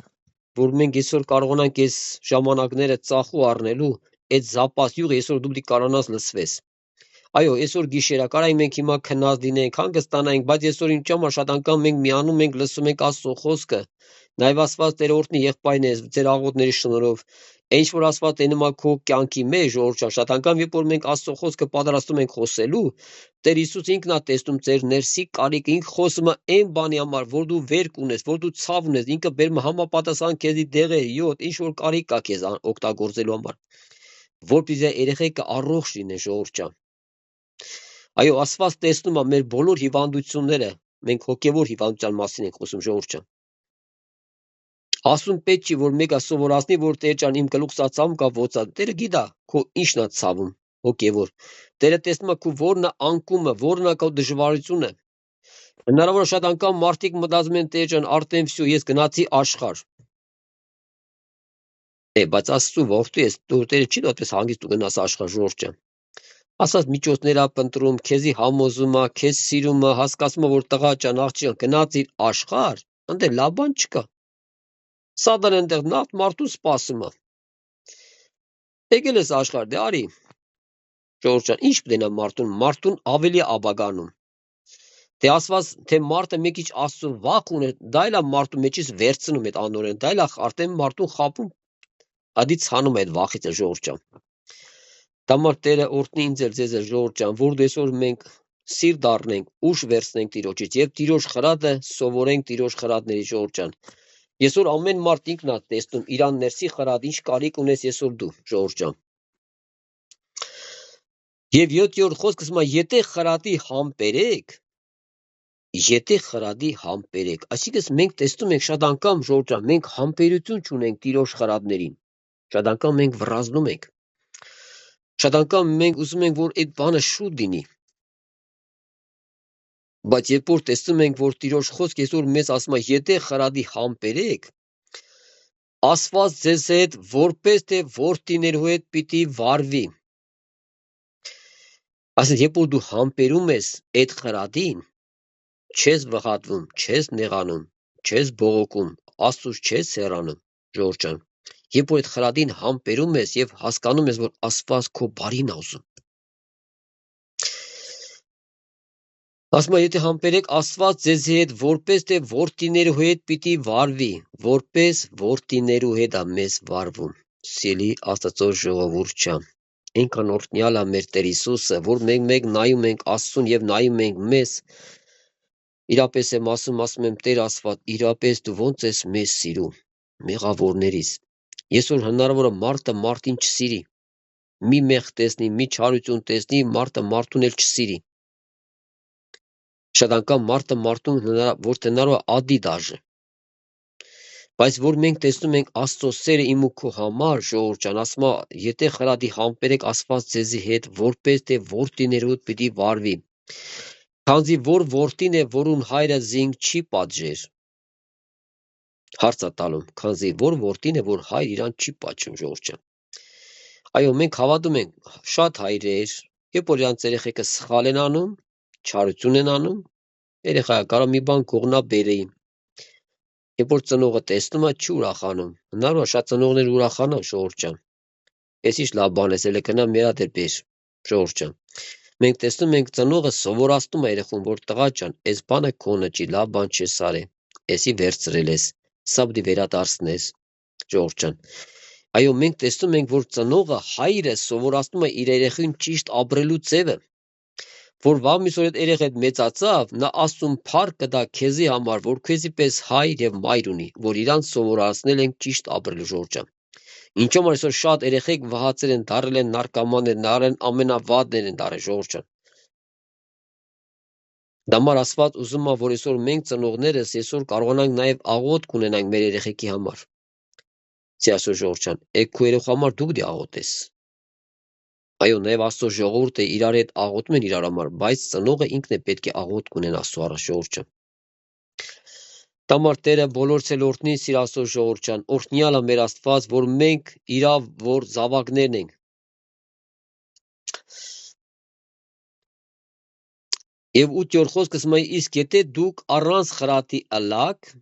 որ մենք այսօր կարողանանք այս ժամանակները ծախու առնելու, այդ զապասյուղը այսօր դու պիտի կարողանաս լսվես։ Այո, այսօր գիշերա կարայի մենք հիմա քնած լինենք, հանգստանանք, բայց այսօր ինչ համար շատ անգամ մենք միանում ենք, լսում ենք Աստծո խոսքը։ Նաև Աստված Տեր օրհնի եղբայրներս, ձեր աղոթների շնորհով։ Ինչ որ Աստված տենում է քո կյանքի մեջ, Ժողովուրդ ջան, շատ անգամ երբ որ մենք Աստծո խոսքը պատրաստում ենք խոսելու, Տեր Հիսուս ինքն է տեսնում ձեր ներսի կարիքը, ինքը խոսում է այն բանի համար, որ դու վերք ունես, որ դու ցավ ունես, ինքը բերում համապատասխան քեզի դեղեր, յոթ, ինչ որ կարիք կա քեզ օգտագործելու համար, որպեսզի երեխեքը առողջ լինեն, Ժողովուրդ ջան։ Այո, Աստված տեսնում է մեր բոլոր հիվանդությունները, մենք հոգևոր հիվանդության մասին ենք խոսում, Ժողովուրդ ջան։ Ասում պետք չի, որ մեկը սովորացնի, որ Տեր ջան, իմ գլուխ սա ցավում կա ոցա։ Տերը գիտա, քո ինչն է ցավում, հոգևոր։ Տերը տեսնում է քո որն է անկումը, որն է քո դժվարությունը։ Հնարավոր է շատ անգամ մարդիկ մտածում են, Տեր ջան, արդեն վсё, ես գնացի աշխարհ։ Բայց Աստծո որդու ես, դու Տերը չի դատես հանգիստ ու գնաս աշխարհ, Ժողովուրդ ջան։ Ասած միջոցներ ա փնտրում, քեզի համոզում ա, քեզ սիրում ա, հասկացում ա, որ տղա ջան, աղջիկ գնաց իր աշխարհ, ընդ լավ բան չկա։ Սադան այնտեղ նավթ մարդու սպասում ա։ Եկել ես աշխարհ, դե արի։ Ժողովուրդ ջան, ինչ պիտենա մարդուն ավելի աբագանում։ Թե ասված, թե մարդը մի քիչ Աստծո վախ ունի, դա էլ է մարդու մեջից վերցնում այդ անորեն, դա էլ է արդեն մարդուն խապում, ադի ցանում այդ վախից է ժողովուրդ ջան։ Դամար Տերը օրհնի ինձ էլ ձեզ էլ ժողովուրդ ջան, որ այսօր մենք սիր դառնենք, ուշ վերցնենք Տիրոջից եւ Տիրոջ խրատը սովորենք Տիրոջ խրատների ժողովուրդ ջան։ Այսօր ամեն մարդ ինքն է տեսնում իրան ներսի խրատ, ինչ կարիք ունես այսօր դու, ժողովուրդ ջան։ Եվ 7-րդ խոսքը ասում է, եթե խրատի համբերեք, այսինքն մենք տեսնում ենք շատ անգամ ժողովուրդ ջան, մենք համբերություն չունենք Տիրոջ խրատներին։ Շատ անգամ մենք վռազդում ենք։ Շատ անգամ մենք ուզում ենք, որ այդ բանը շուտ լինի։ Բայց երբ որ տեսնում ենք, որ Տիրոջ խոսքը այսօր մեզ ասում է, եթե խրատի համբերեք, Աստված ձեզ հետ որպես թե որդիներու հետ պիտի վարվի։ Այսինքն, երբ որ դու համբերում ես այդ խրատին, չես վղատվում, չես նեղանում, չես բողոքում, Աստծուց չես հեռանում, ժողովուրդ ջան։ Երբ որ այդ խրատին համբերում ես եւ հասկանում ես, որ Աստված քո բարին ա ուզում։ Ասում է, եթե համբերեք, Աստված ձեզ հետ որպես թե որդիներու հետ պիտի վարվի, որպես որդիներու հետ է մեզ վարվում։ Սիրելի Աստծո ժողովուրդ ջան, ինքն օրհնյալ է մեր Տեր Հիսուսը, որ մենք նայում ենք Աստծուն եւ նայում ենք մեզ։ Իրապես եմ ասում եմ Տեր Աստված, իրապես դու ոնց ես մեզ սիրում, մեղավորներից։ Այսօր հնարավոր է մարդը մարդին չսիրի։ Մի մեղ տեսնի, մի չարություն տեսնի, մարդը մարդուն էլ չսիրի։ Շատ անգամ մարդը մարդուն որ հնարավոր է ադի դաժե։ Բայց որ մենք տեսնում ենք Աստծո սերը իմ ու քո համար, ժողովուրդ ջան, ասում է, եթե խրատի համբերեք, Աստված ձեզի հետ որպես թե որդիներու հետ պիտի վարվի։ Քանզի որ որդին է, որուն հայրը զինք չի պատժեր։ Հարց է տալում, քանզի որ որդին է, որ հայր իրան չի պատժում, ժողովուրդ ջան։ Այո, մենք հավատում ենք շատ հայրեր, երբ որ իրանց երեխեքը սխալ են անում, չարություն են անում, երեխայը կարող մի բան կողնա բերեի։ Երբ որ ծնողը տեսնում է, չի ուրախանում։ Հնարավոր է շատ ծնողներ ուրախանան, ժողովուրդ ջան։ Ես ինչ լավ բան ես, ելը կնա մերա դեր բեր, ժողովուրդ ջան։ Մենք տեսնում ենք ծնողը սովորացնում է երեխուն, որ տղա ջան, այս բանը քոնը չի, լավ բան չես արել, էսի վերցրել ես, սա պիտի վերադարձնես, ժողովուրդ ջան։ Այո, մենք տեսնում ենք, որ ծնողը հայրը սովորացնում է իր երեխային ճիշտ ապրելու ձևը, որ վաղ միսօր այդ երեխան մեծացավ, նա Աստծուն փառք կտա քեզի համար, որ քեզի պես հայր եւ մայր ունի, որ իրան սովորացնել են ճիշտ ապրելու, ժողովուրդ ջան։ Ինչո՞մ այսօր շատ երեխեք վհացել են, դարել են նարկոմաններ, նարեն ամենավատներ են դարել, ժողովուրդ ջան։ Դամար Աստված ուզում է, որ այսօր մենք ծնողներս այսօր կարողանանք նաեւ աղոթք ունենանք մեր երեխեքի համար։ Այսօր ժողովուրդ ջան, քո երեխու համար դու պիտի աղոթես։ Այո, նաև Աստծո ժողովուրդը իրար հետ աղոթում են իրար համար, բայց ծնողը ինքն է պետք է աղոթք ունենա Աստծո առաջ, ժողովուրդ ջան։ Տամար Տերը բոլորս էլ օրհնի, սիր Աստծո ժողովուրդ ջան, օրհնյալ է մեր Աստված, որ մենք իրավ որ զավակներն ենք։ Եվ 8-րդ խոսքը ասում է, իսկ եթե դուք առանց խրատի ըլակ,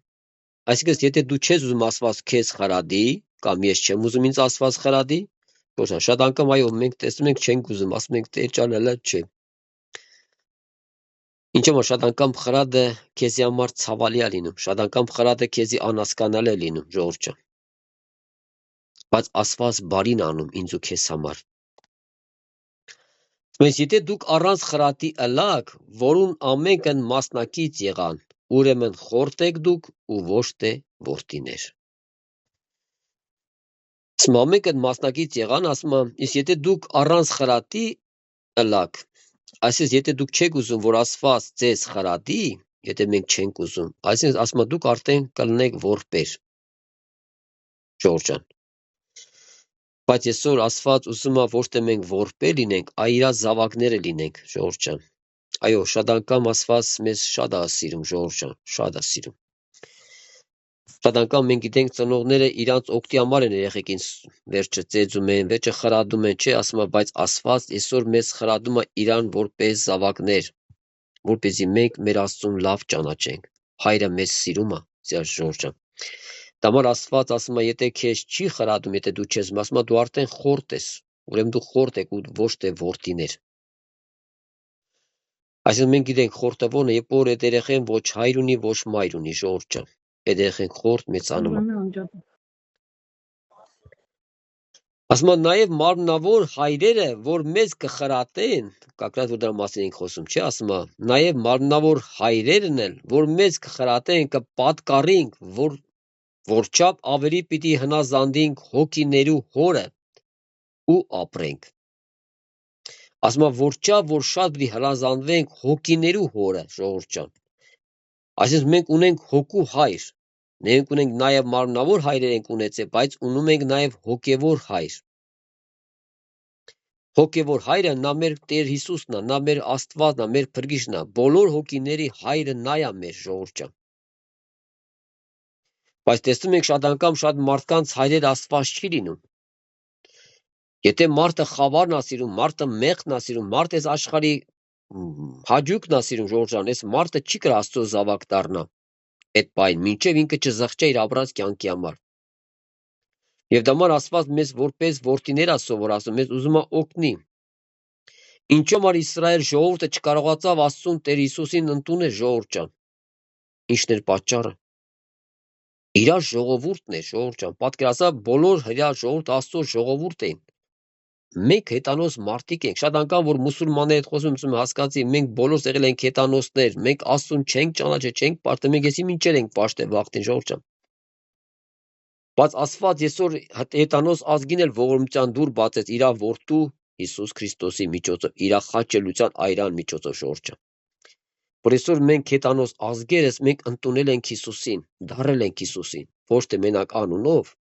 այսինքն եթե դու չես ուզում Աստված քեզ խրատի, կամ ես չեմ ուզում ինձ Աստված խրատի, շատ անգամ այո, մենք տեսնում ենք չենք ուզում, ասում ենք Տեր ջան, հələ չէ։ Ինչո՞մ է շատ անգամ խրատը քեզի համար ցավալի է լինում, շատ անգամ խրատը քեզի անհասկանալի է լինում, ժողովուրդ ջան։ Բայց Աստված բարին անում ինձ ու քեզ համար։ Բայց եթե դուք առանց խրատի ըլակ, որուն ամենքն մասնակից եղան, ուրեմն խորտ եք դուք ու ոչ թե որդիներ։ Ասում ամենքն մասնակից եղան, ասում իսկ եթե դուք առանց խրատի ըլակ, այսինքն եթե դուք չեք ուզում, որ Աստված ձեզ խրատի, եթե մենք չենք ուզում, այսինքն ասում դուք արդեն կլնեք որբեր։ Ժողովուրդ ջան։ Բայց այսօր Աստված ուզում է ոչ թե մենք որբեր լինենք, այլ իր զավակները լինենք, ժողովուրդ ջան։ Այո, շատ անգամ Աստված մեզ շատ է սիրում, ժողովուրդ ջան, շատ է սիրում։ Շատ անգամ մենք գիտենք ծնողները իրանց օգտի համար են երեխեքին վերջը ծեծում են, վերջը խրատում են, չէ, ասում եմ, բայց Աստված այսօր մեզ խրատում է իրան որպես զավակներ, որպեսզի մենք մեր Աստծուն լավ ճանաչենք։ Հայրը մեզ սիրում է, ձեր Ժորժը։ Դամար Աստված ասում է, եթե քեզ չի խրատում, եթե դու չես, ասում է, դու արդեն խորտ ես, ուրեմն դու խորտ ես ու ոչ թե որդիներ։ Այսինքն մենք գիտենք խորտը ո՞րն է, երբ որ այդ երեխեն ոչ հայր ունի, ոչ մայր ունի, Ժորժը։ Այդ երեխեն խորտ մեծանում է։ Ասում եմ նաև մարմնավոր հայրերը, որ մեզ կխրատեն, կակրած որ դրա մասին ենք խոսում, չէ, ասում եմ, նաև մարմնավոր հայրերն էլ, որ մեզ կխրատեն, կպատկառենք, որչափ ավելի պիտի հնազանդենք հոգիներու հորը ու ապրենք։ Ասում եմ, որչափ որ շատ պիտի հնազանդվենք հոգիներու հորը, ժողովուրդ ջան։ Այսինքն մենք ունենք հոգու հայր, մենք ունենք նաև մարմնավոր հայրեր ենք ունեցել, բայց ունում ենք նաև հոգևոր հայր։ Հոգևոր հայրը նա մեր Տեր Հիսուսն է, նա մեր Աստվածն է, մեր Փրկիչն է, բոլոր հոգիների հայրը նա է մեր, ժողովուրդ ջան։ Բայց տեսնում ենք շատ անգամ շատ մարդկանց հայրերը Աստված չի լինում։ Եթե մարդը խավարն է սիրում, մարդը մեղքն է սիրում, մարդը այս աշխարհի հաջուկն է սիրում, ժողովուրդ ջան, այս մարդը չի կրա Աստծո զավակ դառնա այդ պայն, մինչև ինքը չզղջա իր ապրած կյանքի համար։ Եվ դամար Աստված մեզ որպես որդիներ է սովորացնում, մեզ ուզում է օգնի։ Ինչու՞ համար Իսրայել ժողովուրդը չկարողացավ Աստծուն Տեր Հիսուսին ընդունել, ժողովուրդ ջան։ Ինչն էր պատճառը։ Իրա ժողովուրդն է, ժողովուրդ ջան, պատկերացա բոլոր հրյա ժողովուրդ Աստծո ժողովուրդ էին։ Մենք հետանոց մարդիկ ենք, շատ անգամ որ մուսուլմաններ հետ խոսում հասկացի, մենք բոլորս եղել ենք հետանոցներ, մենք Աստծուն չենք ճանաչել, չենք պաշտել, մենք եսի մինչեր ենք պաշտել վախտին, ժողովուրդ ջան։ Բայց Աստված այսօր հետանոց ազգին էլ ողորմության դուր բացեց իր որդու Հիսուս Քրիստոսի միջոցով, իր խաչելության այրան միջոցով, ժողովուրդ ջան։ Որ այսօր մենք հետանոց ազգերս մենք ընդունել ենք Հիսուսին, դարել ենք Հիսուսին, ոչ թե մենակ անունով։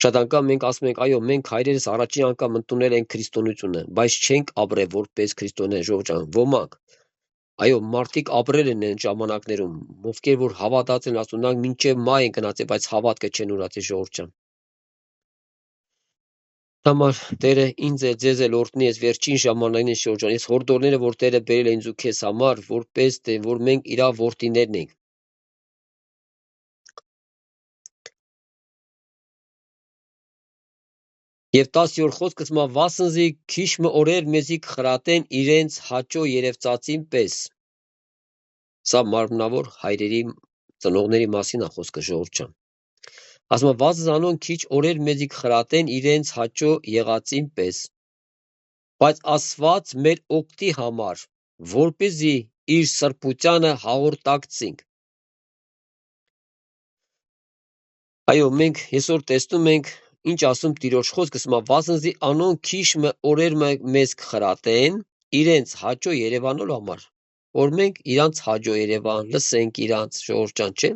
Շատ անգամ մենք ասում ենք, այո, մենք հայրերս առաջին անգամ ընդունել ենք քրիստոնեությունը, բայց չենք ապրել որպես քրիստոնյա, ժողովուրդ ջան, ոմանք։ Այո, մարդիկ ապրել են այն ժամանակներում, ովքեր որ հավատացել են, ասում նրանք մինչև մայ են գնացել, բայց հավատքը չեն ուրացել, ժողովուրդ ջան։ Համար Տերը ինձ է ձեզ էլ օրհնի այս վերջին ժամանակին, ժողովուրդ ջան, այս հորդորները, որ Տերը բերել է ինձ ու քեզ համար, որպես թե որ մենք իր որդիներն ենք։ Եվ 10-րդ խոսքը ասում է, վասնզի քիչ մը օրեր մեզի կխրատեն իրենց հաճո երևծածին պես։ Սա մարմնավոր հայրերի ծնողների մասին է խոսքը, ժողովուրդ ջան։ Ասում է, վասնզի անոնք քիչ օրեր մեզի կխրատեն իրենց հաճո եղածին պես։ Բայց Աստված մեր օգտի համար, որպեսզի իր սրբությանը հաղորդակցենք։ Այո, մենք այսօր տեսնում ենք ինչ ասում Տիրոջ խոսքը, ասում է, վասնզի անոնք քիչ մը օրեր մեզ կխրատեն իրենց հաճո Երևանելու համար, որ մենք իրանց հաճո Երևան լսենք իրանց, ժողովուրդ ջան, չէ՞։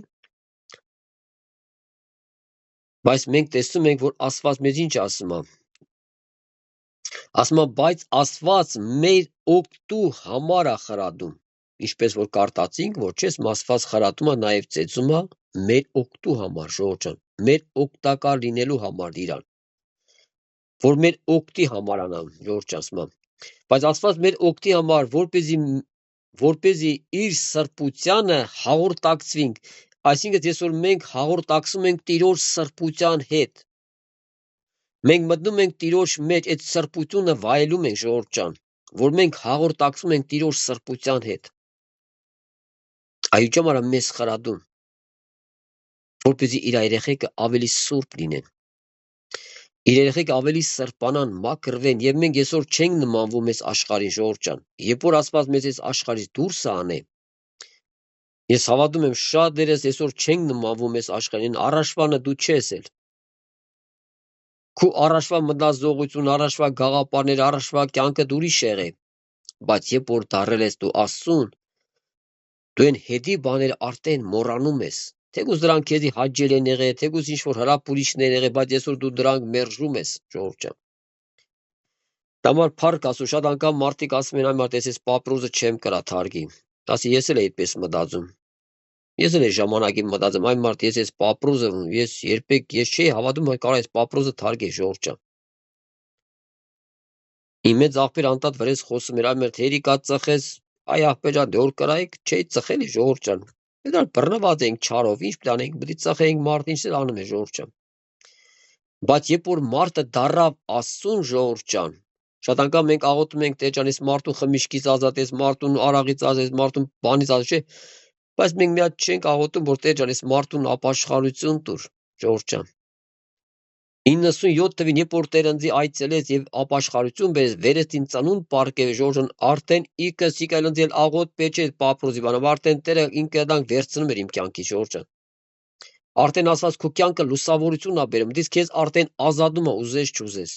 Բայց մենք տեսնում ենք, որ Աստված մեզ ինչ ասում է։ Ասում է, բայց Աստված մեր օգտու համար է խրատում, ինչպես որ կարտացինք, որ չէ՞, Աստված խրատում է, նաև ծեծում է մեր օգտու համար, ժողովուրդ ջան, մեր օգտակար լինելու համար իրան, որ մեր օգտի համար անամ, ժողովուրդ ջան, ասում եմ։ Բայց Աստված մեր օգտի համար, որպեսզի իր սրբությանը հաղորդակցվենք, այսինքն այսօր մենք հաղորդակցում ենք Տիրոջ սրբության հետ։ Մենք մտնում ենք Տիրոջ մեջ, այդ սրբությունը վայելում ենք, ժողովուրդ ջան, որ մենք հաղորդակցում ենք Տիրոջ սրբության հետ։ Այո, ճամարա մեզ խրատում, որպեսզի իր երեխեքը ավելի սուրբ լինեն, իր երեխեքը ավելի սրբանան, մաքրվեն, եւ մենք այսօր չենք նմանվում այս աշխարհին, ժողովուրդ ջան։ Երբ որ Աստված մեզ այս աշխարհից դուրս անե, ես հավատում եմ շատ դերս այսօր չենք նմանվում այս աշխարհին, առաջվանը դու չես էլ։ Քու առաջվա մտածողություն, առաջվա գաղափարներ, առաջվա կյանքը ուրիշ եղե, բայց երբ որ դարել ես դու Աստծուն, դու այն հետի բաները արդեն մոռանում ես։ Թեկուզ դրանք քեզի հաճել են եղել, թեկուզ ինչ որ հրապուրիչներ եղել, բայց այսօր դու դրանք մերժում ես, ժողովուրդ ջան։ Դամար փառք Աստծո, շատ անգամ մարդիկ ասում են, այ մարդ, ես պապրոզը չեմ կրա թարգի։ Ասի ես էլ այդպես մտածում։ Ես էլ ժամանակի մտածում, այն մարդ ես պապրոզը, ես երբեք ես չէի հավատում, որ կարող ես պապրոզը թարգել ժողովուրդ ջան։ Իմ մեծ աղբեր անտատ վրես խոսում էր, այն մարդ հերիկա ծխես, այ աղբեր ջան դե օր կրայք, չէի ծխելի ժողովուրդ ջան։ Դա բռնված ենք չարով, ինչ պետք անենք, պետք է ծխենք մարդ ինչ էլ անում է ժողովուրդ ջան։ Բայց երբ որ մարդը դառավ Աստծուն ժողովուրդ ջան, շատ անգամ մենք աղոթում ենք Տեր ջան, ես մարդուն խմիչքից ազատես, մարդուն արաղից ազատես, մարդուն բանից ազատես, չէ, բայց մենք մի հատ չենք աղոթում, որ Տեր ջան, ես մարդուն ապաշխարություն տուր, ժողովուրդ ջան։ 97 թվին երբ որ Տեր ինձ այցելեց եւ ապաշխարություն բերեց, վերեցին ծնունդ պարկե ժողովուրդ ջան, արդեն իքս իկայլ ինձ էլ աղոթ պեչե պապրոզի բանով, արդեն Տերը ինքը դանք վերցնում էր իմ կյանքի ժողովուրդ ջան։ Արդեն ասված քո կյանքը լուսավորություն ա բերում, դից քեզ արդեն ազատում ա ուզես չուզես։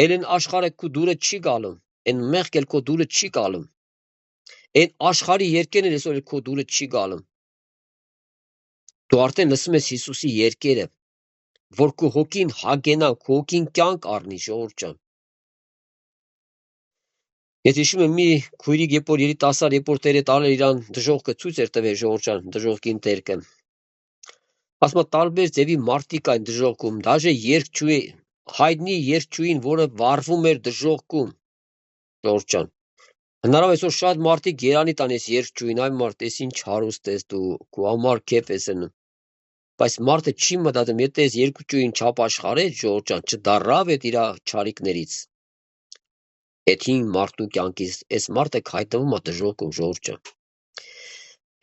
Էլեն աշխարհը քո դուրը չի գալում, այն մեղքել քո դուրը չի գալում։ Այն աշխարհի երկերն էլ այսօր քո դուրը չի գալում։ Դու արդեն լսում ես Հիսուսի երկերը, որ քո հոգին հագենա, քո հոգին կյանք առնի, ժողովուրդ ջան։ Ես հիշում եմ մի քույրիկ, երբ որ երիտասարդ, երբ որ Տերը տալել իրան դժողքը ցույց էր տվել ժողովուրդ ջան, դժողքին տերքը։ Ասма տարբեր ձևի մարդիկ այն դժողքում, դաժե երկչույի, հայտնի երկչույին, որը վառվում էր դժողքում, ժողովուրդ ջան։ Հնարավոր է այսօր շատ մարդիկ երանի տանես երկչույին, այ մարդ, ես ինչ հարուստ ես դու, քո համար քեֆ ես անում։ Բայց մարդը չի մտածում, եթե այս երկչույին չապաշխարեց, ժողովուրդ ջան, չդառավ այդ իր չարիքներից։ Այդ հին մարդու կյանքից, այս մարդը հայտնվում է դժողքում, ժողովուրդ ջան։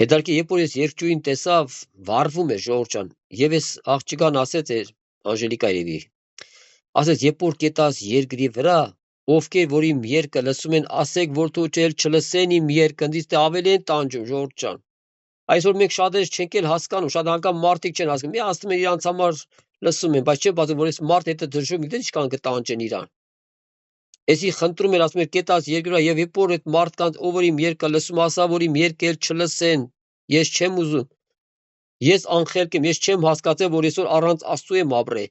Հետարքի երբ որ ես երկչույին տեսավ, վառվում է ժողովուրդ ջան, եւ ես աղջիկան ասեց էր Անժելիկա երևի, ասեց երբ որ կետաս երկրի վրա, ովքեր որ իմ երկը լսում են, ասեք որ թող չլսեն իմ երկը, ինձ թե ավելի են տանջում ժողովուրդ ջան։ Այսօր մենք շատերս չենք էլ հասկանում, շատ անգամ մարդիկ չեն հասկանում, մի ասում են իրանց համար լսում են, բայց չէ բացում որ այս մարդ հետը դժում, գիտես ինչքան կտանջեն իրան։ Էսի խնդրում էր ասում էր կետաս երկրի վրա եւ երբ որ այդ մարդկանց ով որ իմ երկը լսում, ասա որ իմ երկը էլ չլսեն, ես չեմ ուզում։ Ես անխելք եմ, ես չեմ հասկացել, որ այսօր առանց Աստծո եմ ապրել։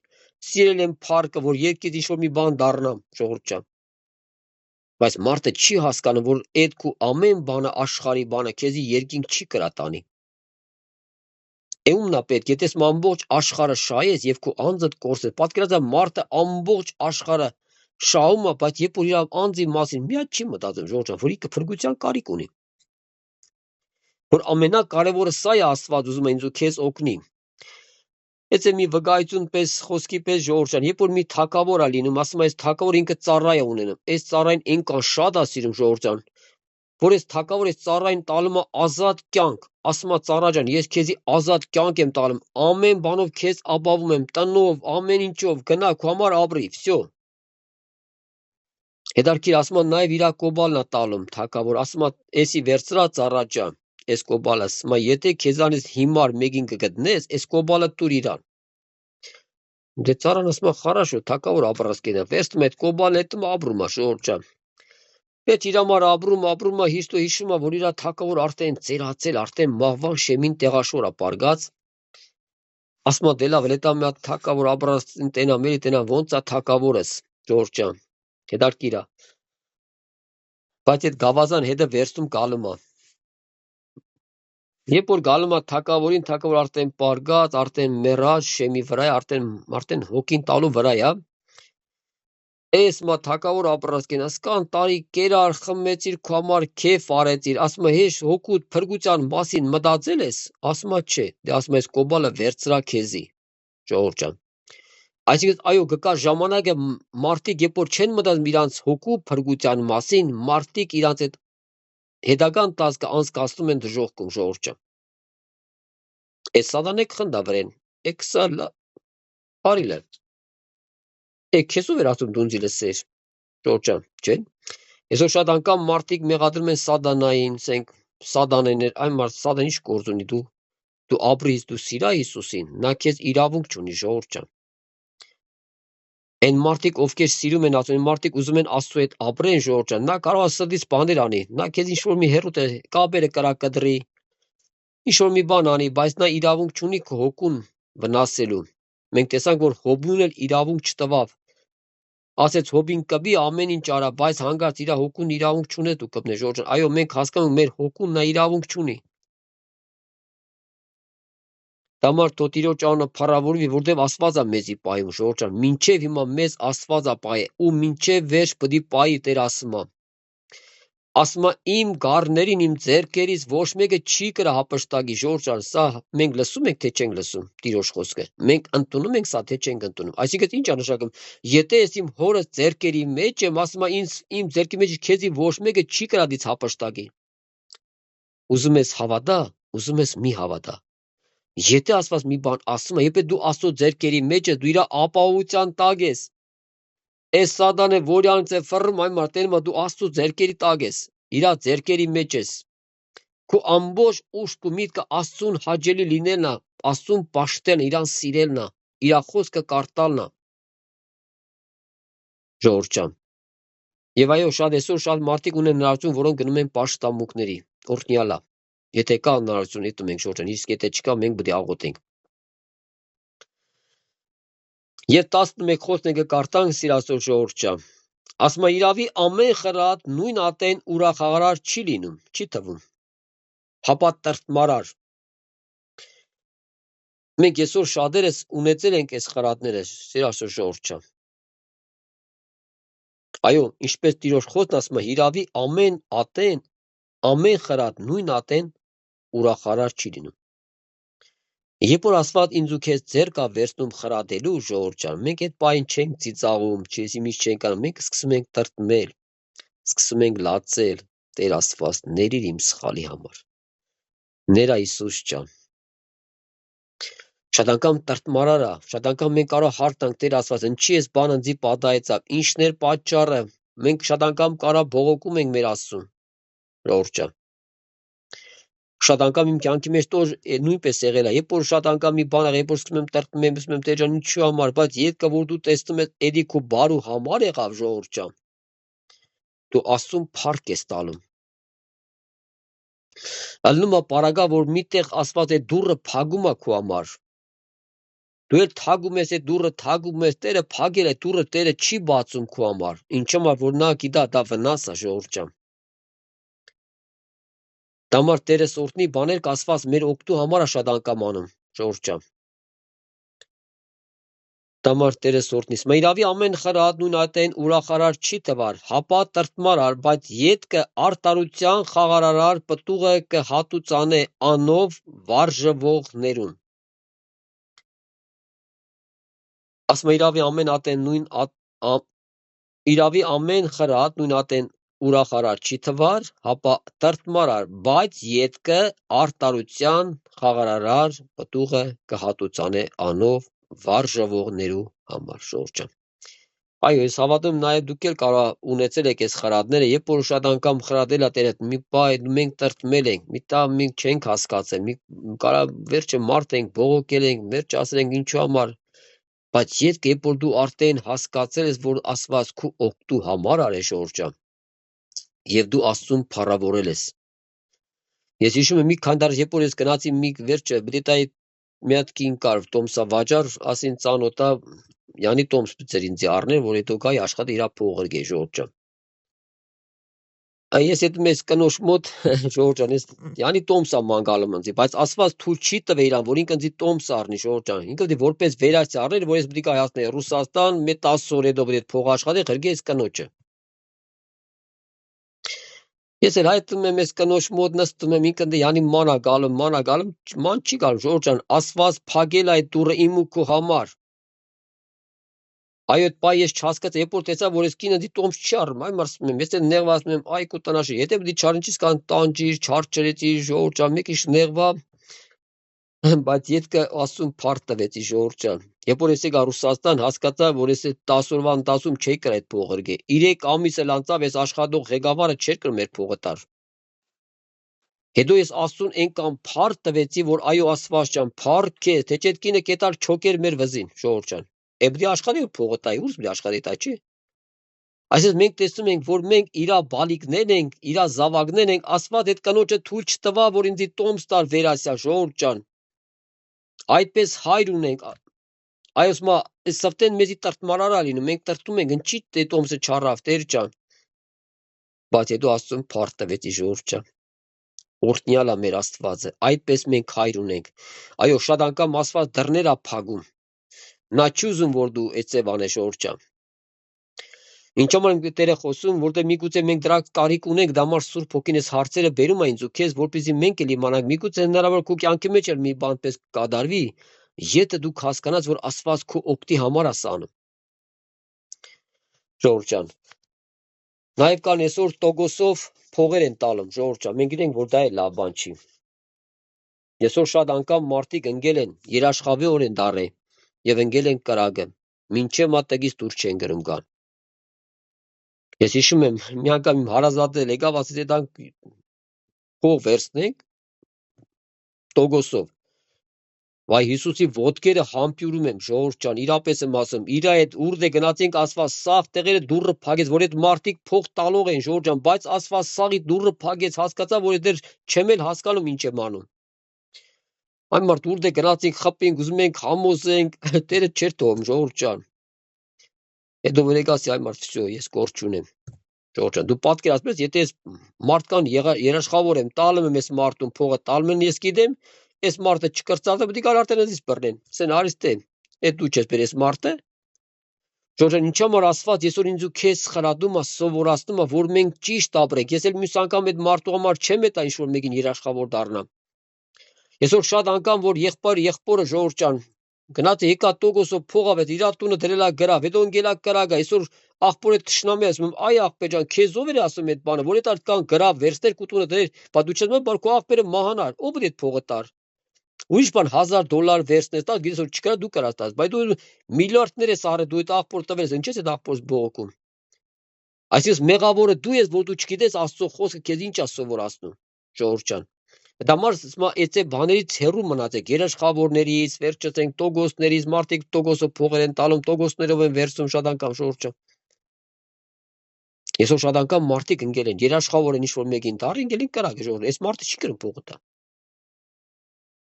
Սիրել եմ փառքը, որ երկից ինչ որ մի բան դառնամ, ժողովուրդ ջան։ Բայց մարդը չի հասկանում, որ այդ քու ամեն բանը աշխարհի բանը քեզի երկինք չի կրա տանի։ Էումնա պետք, եթե ամբողջ աշխարհը շահես եւ քո անձդ կորսես, պատկերացրու մարդը ամբողջ աշխարհը շահում է, բայց երբ որ իր անձի մասին մի հատ չի մտածում, ժողովուրդ ջան, որ ինքը փրկության կարիք ունի։ Որ ամենակարևորը սա է Աստված ուզում է ինձ ու քեզ օգնի։ Այս է մի վկայություն պես խոսքի պես ժողովուրդ ջան, երբ որ մի թակավոր է լինում, ասում է այս թակավորը ինքը ծառայ է ունենում, այս ծառային այնքան շատ է սիրում ժողովուրդ ջան, որ այս թակավորը այս ծառային տալում է ազատ կյանք, ասում է ծառա ջան, ես քեզի ազատ կյանք եմ տալում, ամեն բանով քեզ ապավում եմ, տնով, ամեն ինչով, գնա քո համար ապրի, վсё։ Հետարքիր ասում է նաև իրա կոբալն է տալում թակավոր, ասում է էսի վերցրա ծառա ջան, այս կոբալը, ասում է եթե քեզանից հիմար մեկին կգտնես, այս կոբալը տուր իրան։ Դե ծառան ասում է хорошо, թակավոր ապրասկենա, վերցնում է այդ կոբալը, հետո ապրում է ժողովուրդ ջան։ Պետք իր համար ապրում է, հիշում է, որ իր թակավոր արդեն ծերացել, արդեն մահվան շեմին տեղաշոր է պարգած։ Ասում է դե լավ, հետո մի հատ թակավոր ապրասկեն տենա, մերի տենա, ոնց է թակավորս, ժողովուրդ ջան։ Հետարքիր է։ Բայց այդ գավազան հետը վերցնում գալում է։ Երբ որ գալում է թակավորին, թակավոր արդեն պարգած, արդեն մեռած, շեմի վրա է, արդեն հոգին տալու վրա է։ Էս մա թակավոր ապրասկեն, ասկան տարի կերար, խմեցիր քո համար քեֆ արեցիր, ասում է հեշ հոգուտ փրկության մասին մտածել ես, ասում է չէ, դե ասում ես կոբալը վերցրա քեզի, ժողովուրդ ջան։ Այսինքն այո, կգա ժամանակը մարդիկ երբ որ չեն մտածում իրանց հոգու փրկության մասին, մարդիկ իրանց այդ հետագան տասկը անցկացնում են դժողքում, ժողովուրդ ջան։ Այս սատանե կխնդա վրեն, էքսալա, արիլը։ Քեզ ով էր ասում դու ինձ լսես, ժողովուրդ ջան, չէ՞։ Այսօր շատ անգամ մարդիկ մեղադրում են սատանային, ասենք սատանեներ, այն մարդ սատան ինչ գործ ունի դու ապրիս, դու սիրա Հիսուսին, նա քեզ իրավունք չունի, ժողովուրդ ջան։ Այն մարդիկ, ովքեր սիրում են Աստծուն, մարդիկ ուզում են Աստծո հետ ապրեն, ժողովուրդ ջան, նա կարող է սրտից բաներ անի, նա քեզ ինչ որ մի հերոտ է, կապերը կրակդրի, ինչ որ մի բան անի, բայց նա իրավունք չունի քո հոգուն վնասելու։ Մենք տեսանք, որ Հոբուն էլ իրավունք չտվավ։ Ասեց Հոբին կբի ամեն ինչ արա, բայց հանգարց իր հոգուն իրավունք չունի դու կպնես, ժողովուրդ ջան։ Այո, մենք հասկանում մեր հոգուն նա իրավունք չունի։ Դամար թո Տիրոջ անունը փառավորվի, որտեվ Աստված է մեզի պահում, ժողովուրդ ջան, մինչև հիմա մեզ Աստված է պահի, ու մինչև վերջ պիտի պահի Տեր ասում է։ Ասում է իմ գառներին, իմ ձեռքերից ոչ մեկը չի կրա հափշտակի, ժողովուրդ ջան, սա մենք լսում ենք, թե չենք լսում Տիրոջ խոսքը։ Մենք ընդունում ենք սա, թե չենք ընդունում։ Այսինքն ինչ է նշանակում, եթե ես իմ հորս ձեռքերի մեջ եմ, ասում է իմ ձեռքի մեջ քեզի ոչ մեկը չի կրա դից հափշտակի։ Ուզում ես հավատա, ուզում ես մի հավատա։ Եթե Աստված մի բան ասում է, եթե դու Աստծո ձեռքերի մեջ ես, դու իր ապահովության տակ ես։ Այս սատանը որյանց է ֆռում այն մարդերին, դու Աստծո ձեռքերի տակ ես, իր ձեռքերի մեջ ես։ Քո ամբողջ ուշք ու միտքը Աստծուն հաճելի լինելն է, Աստծուն պաշտելն, իրան սիրելն է, իր խոսքը կարտալն է։ Ժողովուրդ ջան։ Եվ այո, այսօր շատ մարդիկ ունեն հնարավորություն, որոնք գնում են պաշտամունքների, օրհնյալ է։ Եթե կա հնարավորություն, ետում ենք ժողովուրդ ջան, իսկ եթե չկա, մենք պետք է աղոթենք։ Եվ 11 խոսքը կկարտանք սիրասոր ժողովուրդ ջան։ Ասում է իրավի ամեն խրատ նույն ատեն ուրախարար չի լինում, չի թվում։ Հապա տրտմարար։ Մենք այսօր շատերս ունեցել ենք այս խրատները, սիրասոր ժողովուրդ ջան։ Այո, ինչպես Տիրոջ խոսքն ասում է, իրավի ամեն ատեն, ամեն խրատ նույն ատեն ուրախարար չի լինում։ Երբ որ Աստված ինձ ու քեզ ձեռք է վերցնում խրատելու, ժողովուրդ ջան, մենք այդ պահին չենք ծիծաղում, չեսիմից չենք անում, մենք սկսում ենք տրտմել, սկսում ենք լացել, Տեր Աստված, ներիր իմ սխալի համար։ Ներա Հիսուս ջան։ Շատ անգամ տրտմարար է, շատ անգամ մենք կարող հարց տանք Տեր Աստված, ինչի էս բանը ինձի պատահեցավ, ինչն էր պատճառը։ Մենք շատ անգամ կարող բողոքում ենք մեր Աստծուն, ժողովուրդ ջան։ Շատ անգամ իմ կյանքի մեջ նույնպես եղել է, երբ որ շատ անգամ մի բան եղել, երբ որ սկսում եմ տրտմեմ, ասում եմ Տեր ջան, ինչու համար, բայց ետքը որ դու տեսնում ես, էդի քո բարու համար եղավ, ժողովուրդ ջան։ Դու Աստծուն փառք ես տալու։ Ալնում է պարագա, որ միտեղ Աստված այդ դուռը փակում է քո համար։ Դու էլ թագում ես, այդ դուռը թագում ես, Տերը փակել է դուռը, Տերը չի բացում քո համար։ Ինչու՞ որ նա գիտա, դա վնաս է, ժողովուրդ ջան։ Դամար Տերը սորտնի բաներ կասված մեր օգտու համար է շատ անգամ անում, ժողովուրդ ջան։ Դամար Տերը սորտնիս։ Մայրավի ամեն խրատ նույն ատեն ուրախարար չի թվար, հապա տրտմարար, բայց ետքը արտարության խաղարարար պտուղը կհատուցանե անով վարժվողներուն։ Ասում իրավի ամեն ատեն իրավի ամեն խրատ նույն ատեն ուրախարար չի թվար, հապա տրտմարար, բայց ետքը արտարության խաղարարար պտուղը կհատուցանե անով վարժվողներու համար, ժողովուրդ ջան։ Այո, ես հավատում նաև դուք էլ կարող ունեցել եք այս խրատները, երբ որ շատ անգամ խրատել է Տերը, մի պահ մենք տրտմել ենք, մի տա մենք չենք հասկացել, կարող վերջը մարդ ենք, բողոքել ենք, վերջ ասել ենք ինչու համար, բայց երբ որ դու արդեն հասկացել ես, որ Աստված քո օգտու համար արե, ժողովուրդ ջան, եւ դու Աստծուն փառավորել ես։ Ես հիշում եմ մի քանի տարի, երբ որ ես գնացի մի վերջը, բդետայի մի հատ կին կար, Տոմսա վաճառ, ասին ծանոթա, յանի Տոմս ծեր ինձ առներ, որ հետո գայի աշխատի իր փողը գեի, ժողովուրդ ջան։ Ես այդ մեծ կնոջ մոտ, ժողովուրդ ջան, ես յանի Տոմսա մանգալում ինձ, բայց Աստված թույլ չի տվել իրան, որ ինքը ինձ Տոմս առնի, ժողովուրդ ջան։ Ինքը դի որպես վերացի առներ, որ ես պետք է հայացնեի Ռուսաստան, մի 10 օր հետո պետք է փող աշխատի, խրգի այս կնոջը։ Ես էլ հայտնում եմ այս կնոջ մոտ նստում եմ, ինքը յանի մանա գալում, ման չի գալում, ժողովուրդ ջան, Աստված փակել այդ դուռը իմ ու քո համար։ Այո, այդ պահ ես չհասկացա, երբ որ տեսա, որ ես կինը դի Տոմս չի առնում, այ մարսում եմ, ես էլ նեղվացնում եմ, այ քո տնաշի, եթե դի չարնչից կան տանջիր, չարչրեցի, ժողովուրդ ջան, մեկ ինչ նեղվա, բայց ետքը Աստծուն փառք տվեցի, ժողովուրդ ջան։ Երբ որ ես եկա Ռուսաստան, հասկացա, որ ես 10 օրվա ընթացքում չէի կրել այդ փողը գե։ 3 ամիս էլ անցավ, ես աշխատող ղեկավարը չէր կրում մեր փողը տար։ Հետո ես Աստծուն այնքան փառք տվեցի, որ այո Աստված ջան, փառք է, թե չէ կինը կետար չոքեր մեր վզին, ժողովուրդ ջան։ Էբդի աշխատի փողը տայի, ուր բի աշխատի տա չի։ Այսինքն մենք տեսնում ենք, որ մենք իրա բալիկներն ենք, իրա զավակներն ենք, Աստված այդ կնոջը թույլ չտվա, որ ինձի Տոմս տար վերասյա, ժողովուրդ ջան։ Այդպես հայր ունենք։ Այո, մա, այս սավտեն մեզի տրտմարար է լինում, մենք տրտում ենք, ինչի դե Տոմսը չառավ, Տեր ջան։ Բայց հետո Աստծուն փառք տվեցի, ժողովուրդ ջան։ Օրհնյալ է մեր Աստվածը, այդպես մենք հայր ունենք։ Այո, շատ անգամ Աստված դռներ է փակում։ Նա չի ուզում, որ դու այդպես անես, Ժողովուրդ ջան։ Ինչ համար եմ Տերը խոսում, որտեղ միգուցե մենք դրա կարիք ունենք, դա համար Սուրբ Հոգին այս հարցերը բերում է ինձ ու քեզ, որպեսզի մենք էլ իմանանք, միգուցե հնարավոր քո կյանքի մեջ էլ մի բան պես կադարվի, եթե դուք հասկանաս, որ Աստված քո օգտի համար է սա անում։ Ժողովուրդ ջան։ Նաև կան այսօր տոկոսով փողեր են տալում, Ժողովուրդ ջան, մենք գիտենք, որ դա է լավ բան չի։ Այսօր շատ անգամ մարդիկ ընկել են, երաշխավորել են դառել եւ ընկել են կրակը, մինչեւ մատակից դուր չեն գրում գան։ Ես հիշում եմ, մի անգամ իմ հարազատը եկավ, ասեց, «Դանք փող վերցնենք տոկոսով»։ Վայ Հիսուսի ոտքերը համբյուրում եմ, Ժողովուրդ ջան, իրապես եմ ասում, իր այդ ուռդե գնացինք Աստված սաղ տեղերը դուռը փակեց, որ այդ մարդիկ փող տալող են, Ժողովուրդ ջան, բայց Աստված սաղի դուռը փակեց, հասկացա, որ դեռ չեմ էլ հասկանում ինչ եմ անում։ Այն մարդ ուռդե գնացինք, խփենք, ուզում ենք համոզենք, Տերը չէր թողում, Ժողովուրդ ջան։ Հետո որ եկասի այ մարդ, վсё, ես գործ չունեմ։ Ժողովուրդ ջան, դու պատկերացնում ես, եթե ես մարդկան երաշխավոր եմ, տալում եմ այս մարդուն փողը, տալում եմ ես գիտեմ, այս մարդը չկրծածը պետք է գալ արդեն ասից բռնեն։ Սեն արից թե, այդ դու չես բեր այս մարդը։ Ժողովուրդ ջան, ինչ համար Աստված այսօր ինձ ու քեզ խրատում է, սովորացնում է, որ մենք ճիշտ ապրենք։ Ես էլ մյուս անգամ այդ մարդու համար չեմ էտա ինչ որ մեկին երաշխավոր դառնամ։ Այսօր շատ անգամ որ եղբորը Ժողովուրդ ջան, գնաց եկա տոկոսով փողավեց, իր տունը դրելա գրավ, հետո ընկելա կրակը, այսօր աղբորը թշնամի ասում, այ աղբեր ջան, քեզ ով էր ասում այդ բանը, որ այդ կան գրավ, վերցներ կուտունը դրեր, բա դու չես մոտ քո աղբերը մահանար, ով էր այդ փողը տար։ Ուրիշ բան $1000 վերցնես, տա գիտես որ չկրա դու կարաս տաս, բայց դու միլիարդներ ես արել, դու այդ աղբոր տվես, ինչես այդ աղբորս բողոքում։ Այսինքն մեղավորը դու ես, որ դու չգիտես Աստծո խոսքը քեզ ինչ է սովորացնում, Ժողովուրդ ջան։ Դա մարդ այդ բաներից հեռու մնացեք, երաշխավորներից, վերջացենք տոկոսներից, մարդիկ տոկոսով փողեր են տալում, տոկոսներով են վերցնում շատ անգամ, Ժողովուրդ ջան։ Այսօր շատ անգամ մարդիկ ընկել են, երաշխավոր են ինչ-որ մեկին տառ, ընկել են կրակը, Ժողովուրդ, այս մարդը չի կրում փողը տա։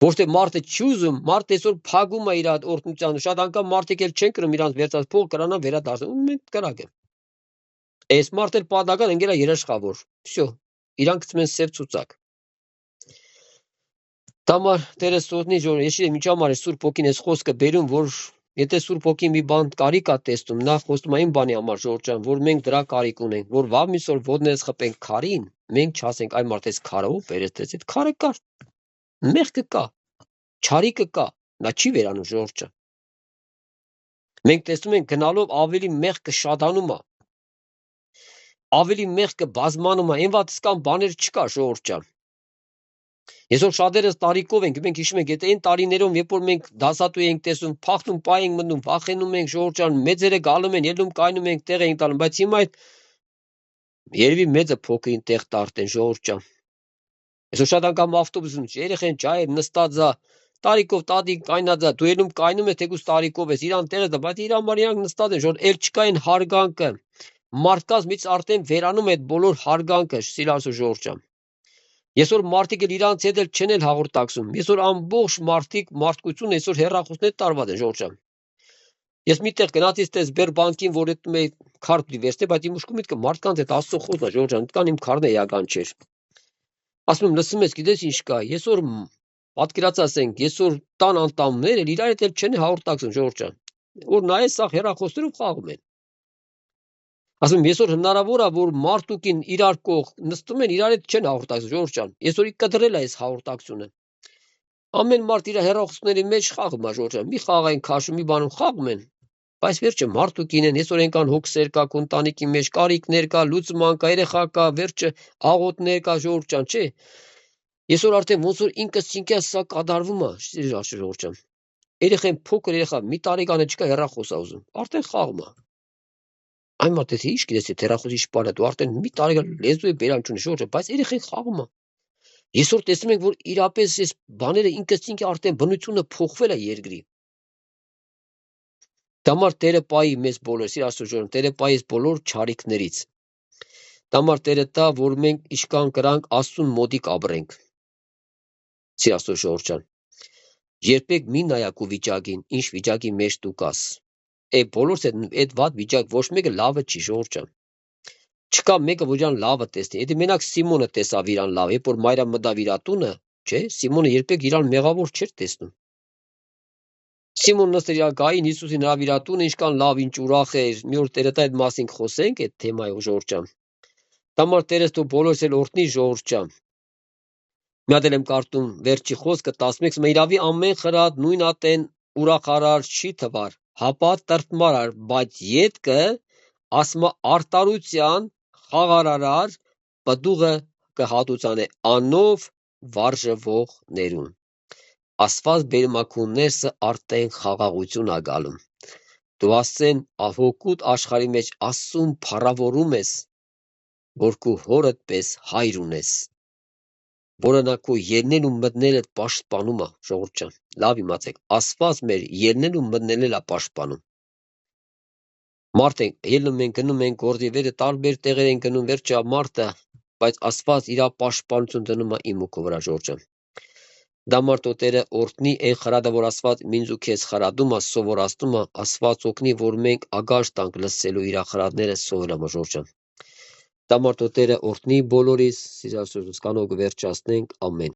Ոչ թե մարդը չի ուզում, մարդը այսօր փակում է իր օրհնությանը, շատ անգամ մարդիկ էլ չեն կրում իրանց վերցած փողը, կրանան վերադարձնել, ու մենք կրակը։ Այս մարդը պատական ընկել է երաշխավոր, վсё, իրանք գցում են սև ցուցակ։ Դամար Տերը սոտնի Ժողովուրդ, ես ինչ համար է Սուրբ Հոգին այս խոսքը բերում, որ եթե Սուրբ Հոգին մի բան կարիք է տեսնում, նա խոսում է այն բանի համար, Ժողովուրդ ջան, որ մենք դրա կարիք ունենք, որ վաղ միսօր ոտներս խփենք քարին, մենք չասենք այ մարդ էս քարը ով բերեց, այդ քարը կա, մեղքը կա, չարիքը կա, նա չի վերանում, Ժողովուրդ ջան։ Մենք տեսնում ենք գնալով ավելի մեղքը շատանում է, ավելի մեղքը բազմանում է, այն վատսկան բաներ չկա, Ժողովուրդ ջան։ Այսօր շատերս տարիքով ենք, մենք հիշում ենք, եթե այն տարիներում, երբ որ մենք դասատու ենք տեսնում, փախնում, պայ ենք մտնում, վախենում ենք, Ժողովուրդ ջան, մեծերը գալում են, ելնում, կայնում ենք, տեղ ենք տալում, բայց հիմա այդ երևի մեծը փոքրին տեղ տարտեն, Ժողովուրդ ջան։ Այսօր շատ անգամ ավտոբուսում երեխեն ջայր նստած է, տարիքով տատիկ կայնած է, դու ելնում կայնում ես, թեկուզ տարիքով ես, իրան տեղը դա, բայց իր համար իրանք նստած են, Ժողովուրդ, ել չկա այն հարգանքը։ Մարդկաց միից արդեն վերանում է այդ բոլոր հարգանքը, սիրալու Ժողովուրդ ջան։ Այսօր մարդիկ էլ իրանց հետ էլ չեն էլ հաղորդակցում։ Այսօր ամբողջ մարդիկ մարդկություն այսօր հերախոսներ տարված են, Ժողովուրդ ջան։ Ես միտեղ գնացից տես Բերբանկին, որ այդ մի քարտ վերցնե, բայց իմ ուշքում միտքը մարդկանց հետ Աստծո խոսքը, Ժողովուրդ ջան, կան իմ քարն էական չէր։ Ասում եմ, լսում ես, գիտես ինչ կա։ Այսօր պատկերացրեք, այսօր տան անդամները իրար հետ էլ չեն հաղորդակցում, Ժողովուրդ ջան։ Որ նայես սա հերախոսներով խաղում են։ Ասում եմ, այսօր հնարավոր է, որ մարդ ու կին իրար կողք նստում են, իրար հետ չեն հաղորդակցում, Ժողովուրդ ջան։ Այսօր կդրել է այս հաղորդակցությունը։ Ամեն մարդ իր հերախոսների մեջ խաղում է, Ժողովուրդ ջան։ Մի խաղային քաշում, մի բանում խաղում են։ Բայց վերջը մարդ ու կին են, այսօր այնքան հոգսեր կա, ընտանիքի մեջ կարիքներ կա, լուծման կա, երեխա կա, վերջը աղոթներ կա, Ժողովուրդ ջան, չէ։ Այսօր արդեն ոնց որ ինքս ինքս սա կատարվում է, Ժողովուրդ ջան։ Երեխան փոքր երեխա, մի տարեկանը չկա հերախոս է ուզում, արդեն խաղում է։ Այն մարդը ինչ գիտես, թե հերախոսի շպարը դու արդեն մի տարեկան լեզու է բերան չունի, Ժողովուրդ ջան, բայց երեխան խաղում է։ Այսօր տեսնում ենք, որ իրապես այս բաները ինքս ինքը արդեն բնությունը փոխվել է երկրի։ Դամար Տերը պայի մեզ բոլորս, իր Աստծո ժողովուրդ, Տերը պայի այս բոլոր չարիքներից։ Դամար Տերը տա, որ մենք իշքան կրանք Աստծուն մոտիկ ապրենք։ Իր Աստծո ժողովուրդ ջան։ Երբեք մի նայակու վիճակին, ինչ վիճակի մեջ դու կաս։ Բոլորս այդ վատ վիճակ ոչ մեկը լավը չի, Ժողովուրդ ջան։ Չկա մեկը, որ իրան լավը տեսնի։ Եթե մենակ Սիմոնը տեսավ իրան լավ, երբ որ Մարիամ մտավ իր ատունը, չէ, Սիմոնը երբեք իրան մեղավոր չէր տեսնում։ Սիմոնը նստել իր գային Հիսուսին նրա իր ատունը, ինչքան լավ, ինչ ուրախ էր։ Մի օր Տերը այդ մասին խոսենք այդ թեմայով ժողովրդյան։ Դամար Տերես դու բոլորս էլ օրհնի ժողովրդյան։ Մի հատ եմ կարդում վերջի խոսքը 11-ը իրավի ամեն խրատ նույն ատեն ուրախարար չի թվար, հապա տրտմարար, բայց ետքը ասմա արտարության խաղարարար պտուղը կհատուցանե անով վարժվողներուն։ Աստված բերմակուններսը արտեն խաղաղություն ագալում։ Դու ասեն ահոգուտ աշխարհի մեջ ասում փառավորում ես, որ քու հորդ պես հայր ունես։ Որը նա քո ելնել ու մտնել է պաշտպանում է ժողովրդյան։ Լավ իմացեք, Աստված մեր ելնել ու մտնել է պաշտպանում։ Մարդ ենք, ելնում ենք, գնում ենք, գործի վերը տարբեր տեղեր են գնում, վերջը մարդը, բայց Աստված իր պաշտպանություն դնում է իմ ու քո վրա ժողովրդյան։ Դա մարդու Տերը օրհնի այն խրատը, որ Աստված ինձ ու քեզ խրատում է, սովորացնում է, Աստված օգնի, որ մենք ագաշ տանք լսելու իր խրատները սովորելու ժողովրդյան։ Դա մարդու Տերը օրհնի բոլորիս, սիրասիրուս կանոն կվերջացնենք, ամեն։